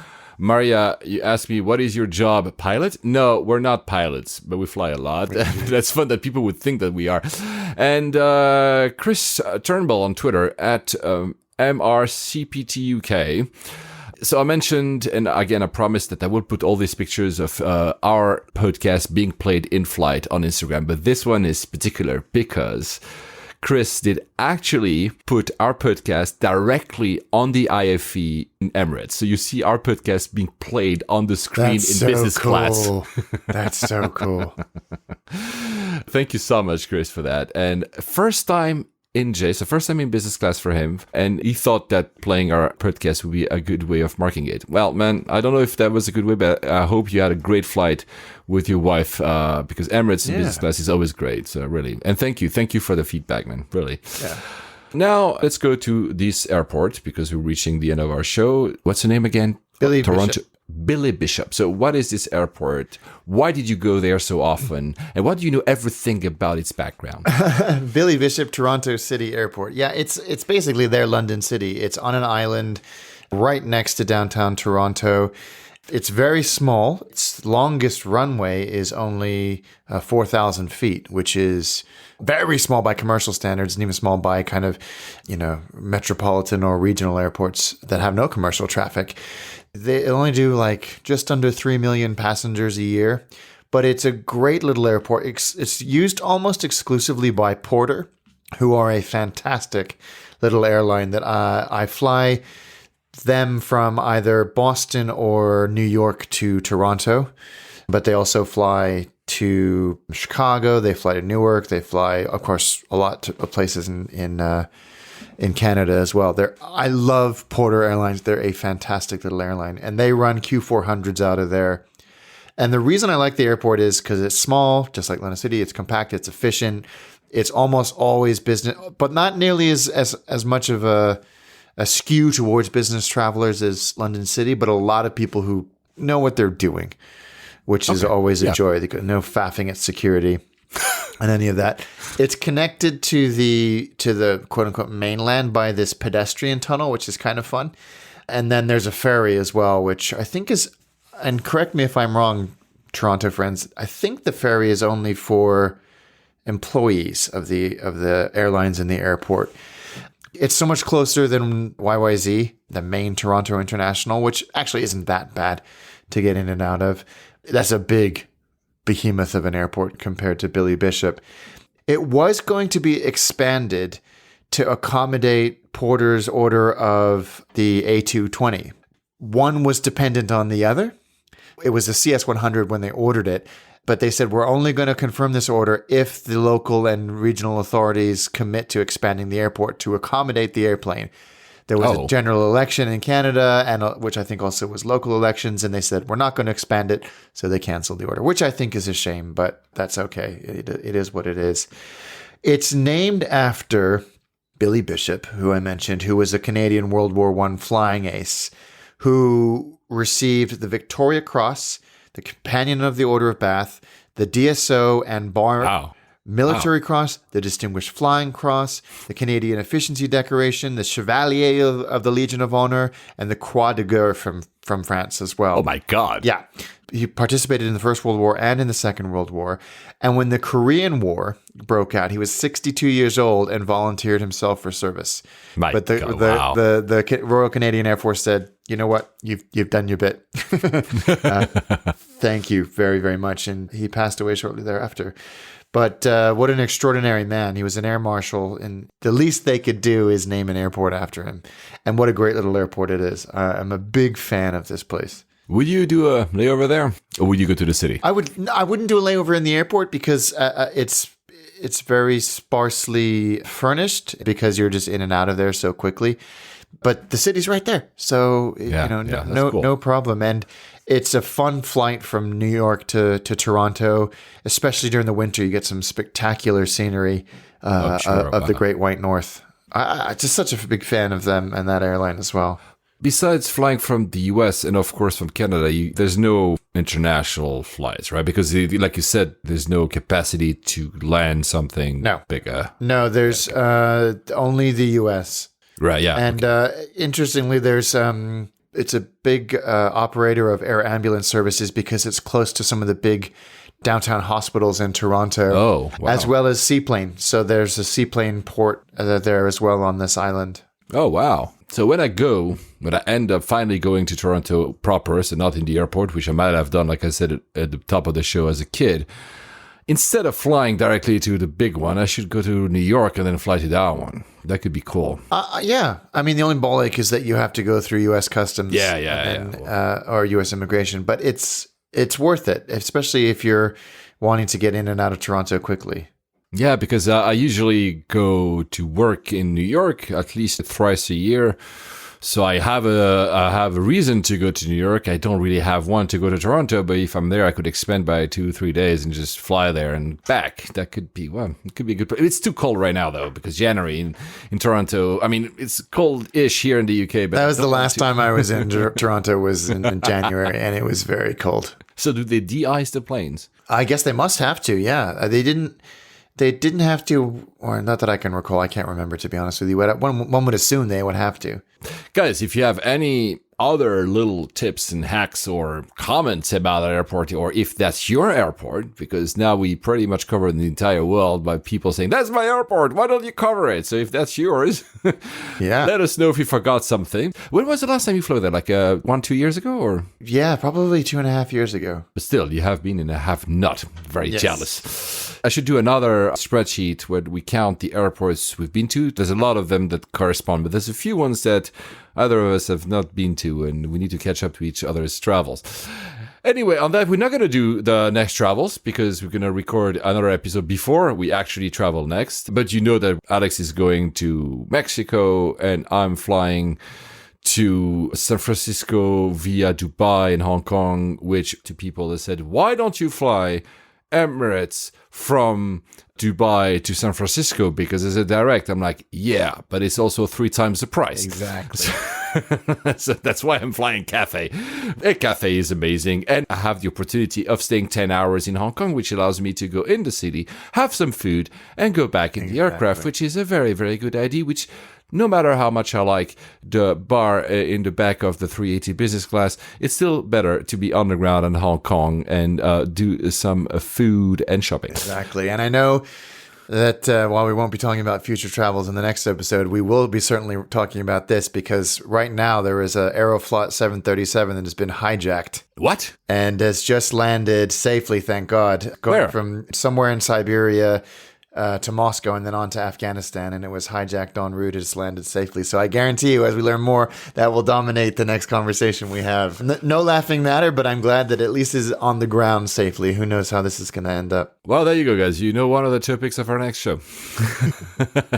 Maria, you asked me, what is your job? Pilot? No, we're not pilots, but we fly a lot. That's fun that people would think that we are. And Chris Turnbull on Twitter at MRCPTUK. So I mentioned, and again, I promised that I would put all these pictures of our podcast being played in flight on Instagram. But this one is particular because Chris did actually put our podcast directly on the IFE in Emirates. So you see our podcast being played on the screen business class. That's so cool. Thank you so much, Chris, for that. And first time in business class for him. And he thought that playing our podcast would be a good way of marking it. Well, man, I don't know if that was a good way, but I hope you had a great flight with your wife, because Emirates in business class is always great. So really, and thank you for the feedback, man. Really. Yeah. Now let's go to this airport because we're reaching the end of our show. What's the name again? Toronto. Bishop. Billy Bishop. So what is this airport? Why did you go there so often? And what do you know everything about its background? Billy Bishop, Toronto City Airport. Yeah, it's basically their London City. It's on an island right next to downtown Toronto. It's very small. Its longest runway is only 4,000 feet, which is very small by commercial standards and even small by kind of, metropolitan or regional airports that have no commercial traffic. They only do like just under 3 million passengers a year, but it's a great little airport. It's used almost exclusively by Porter, who are a fantastic little airline that I fly them from either Boston or New York to Toronto, but they also fly to Chicago. They fly to Newark. They fly, of course, a lot of places in Canada as well. I love Porter Airlines. They're a fantastic little airline, and they run Q400s out of there. And the reason I like the airport is because it's small, just like London City. It's compact. It's efficient. It's almost always business, but not nearly as much of a skew towards business travelers as London City, but a lot of people who know what they're doing which is always a joy. No faffing at security and any of that. It's connected to the quote unquote mainland by this pedestrian tunnel, which is kind of fun. And then there's a ferry as well, which I think is, and correct me if I'm wrong, Toronto friends, I think the ferry is only for employees of the airlines in the airport. It's so much closer than YYZ, the main Toronto International, which actually isn't that bad to get in and out of. That's a big behemoth of an airport compared to Billy Bishop. It was going to be expanded to accommodate Porter's order of the A220. One was dependent on the other. It was a CS100 when they ordered it, but they said, we're only going to confirm this order if the local and regional authorities commit to expanding the airport to accommodate the airplane. There was a general election in Canada, and which I think also was local elections, and they said, we're not going to expand it, so they canceled the order, which I think is a shame, but that's okay. It is what it is. It's named after Billy Bishop, who I mentioned, who was a Canadian World War I flying ace, who received the Victoria Cross, the Companion of the Order of Bath, the DSO and Bar Military Cross, the Distinguished Flying Cross, the Canadian Efficiency Decoration, the Chevalier of the Legion of Honor, and the Croix de Guerre from France as well. Oh my God. Yeah. He participated in the First World War and in the Second World War. And when the Korean War broke out, he was 62 years old and volunteered himself for service. But the Royal Canadian Air Force said, you know what? You've done your bit. Thank you very, very much. And he passed away shortly thereafter. But what an extraordinary man. He was an air marshal, and the least they could do is name an airport after him. And what a great little airport it is. I'm a big fan of this place. Would you do a layover there, or would you go to the city? I wouldn't do a layover in the airport because it's very sparsely furnished because you're just in and out of there so quickly. But the city's right there, so no problem. And it's a fun flight from New York to Toronto, especially during the winter. You get some spectacular scenery of the Great White North. I'm just such a big fan of them and that airline as well. Besides flying from the US and, of course, from Canada, there's no international flights, right? Because, like you said, there's no capacity to land something bigger. No, there's only the US. Right, yeah. And interestingly, there's it's a big operator of air ambulance services because it's close to some of the big downtown hospitals in Toronto, as well as seaplane. So there's a seaplane port there as well on this island. Oh, wow. So when I end up finally going to Toronto proper, so not in the airport, which I might have done, like I said, at the top of the show as a kid, instead of flying directly to the big one, I should go to New York and then fly to that one. That could be cool. Yeah. I mean, the only ball ache is that you have to go through U.S. Customs or U.S. immigration, but it's worth it, especially if you're wanting to get in and out of Toronto quickly. Yeah, because I usually go to work in New York at least thrice a year. So I have a reason to go to New York. I don't really have one to go to Toronto, but if I'm there, I could expend by 2-3 days and just fly there and back. That could be, it could be a good place. It's too cold right now, though, because January in Toronto, I mean, it's cold-ish here in the UK. But that was the last time I was in Toronto was in January, and it was very cold. So do they de-ice the planes? I guess they must have to, yeah. They didn't have to, or not that I can recall. I can't remember, to be honest with you. One would assume they would have to. Guys, if you have any other little tips and hacks or comments about the airport, or if that's your airport, because now we pretty much covered the entire world by people saying, that's my airport, why don't you cover it? So if that's yours, let us know if you forgot something. When was the last time you flew there? Like 1-2 years ago? Or yeah, probably 2.5 years ago. But still, you have been and I have not. Very jealous. I should do another spreadsheet where we count the airports we've been to. There's a lot of them that correspond, but there's a few ones that either of us have not been to, and we need to catch up to each other's travels. Anyway, on that, we're not going to do the next travels because we're going to record another episode before we actually travel next. But you know that Alex is going to Mexico and I'm flying to San Francisco via Dubai and Hong Kong, which to people that said, why don't you fly Emirates from Dubai to San Francisco because it's a direct? I'm like, yeah, but it's also 3 times the price. Exactly. So that's why I'm flying Cathay. Cathay is amazing. And I have the opportunity of staying 10 hours in Hong Kong, which allows me to go in the city, have some food, and go back in the aircraft, which is a very, very good idea, which no matter how much I like the bar in the back of the 380 business class, it's still better to be underground in Hong Kong and do some food and shopping. Exactly. And I know that while we won't be talking about future travels in the next episode, we will be certainly talking about this, because right now there is a Aeroflot 737 that has been hijacked. What? And has just landed safely, thank God. Going from somewhere in Siberia to Moscow and then on to Afghanistan, and it was hijacked en route. It's landed safely. So I guarantee you, as we learn more, that will dominate the next conversation we have. No laughing matter, but I'm glad that at least is on the ground safely. Who knows how this is going to end up. Well, there you go, guys. You know one of the topics of our next show.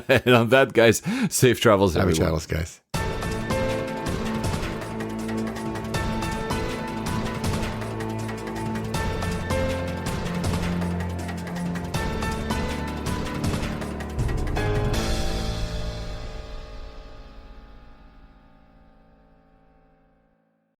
And on that, guys, safe travels, everyone. Happy travels, guys.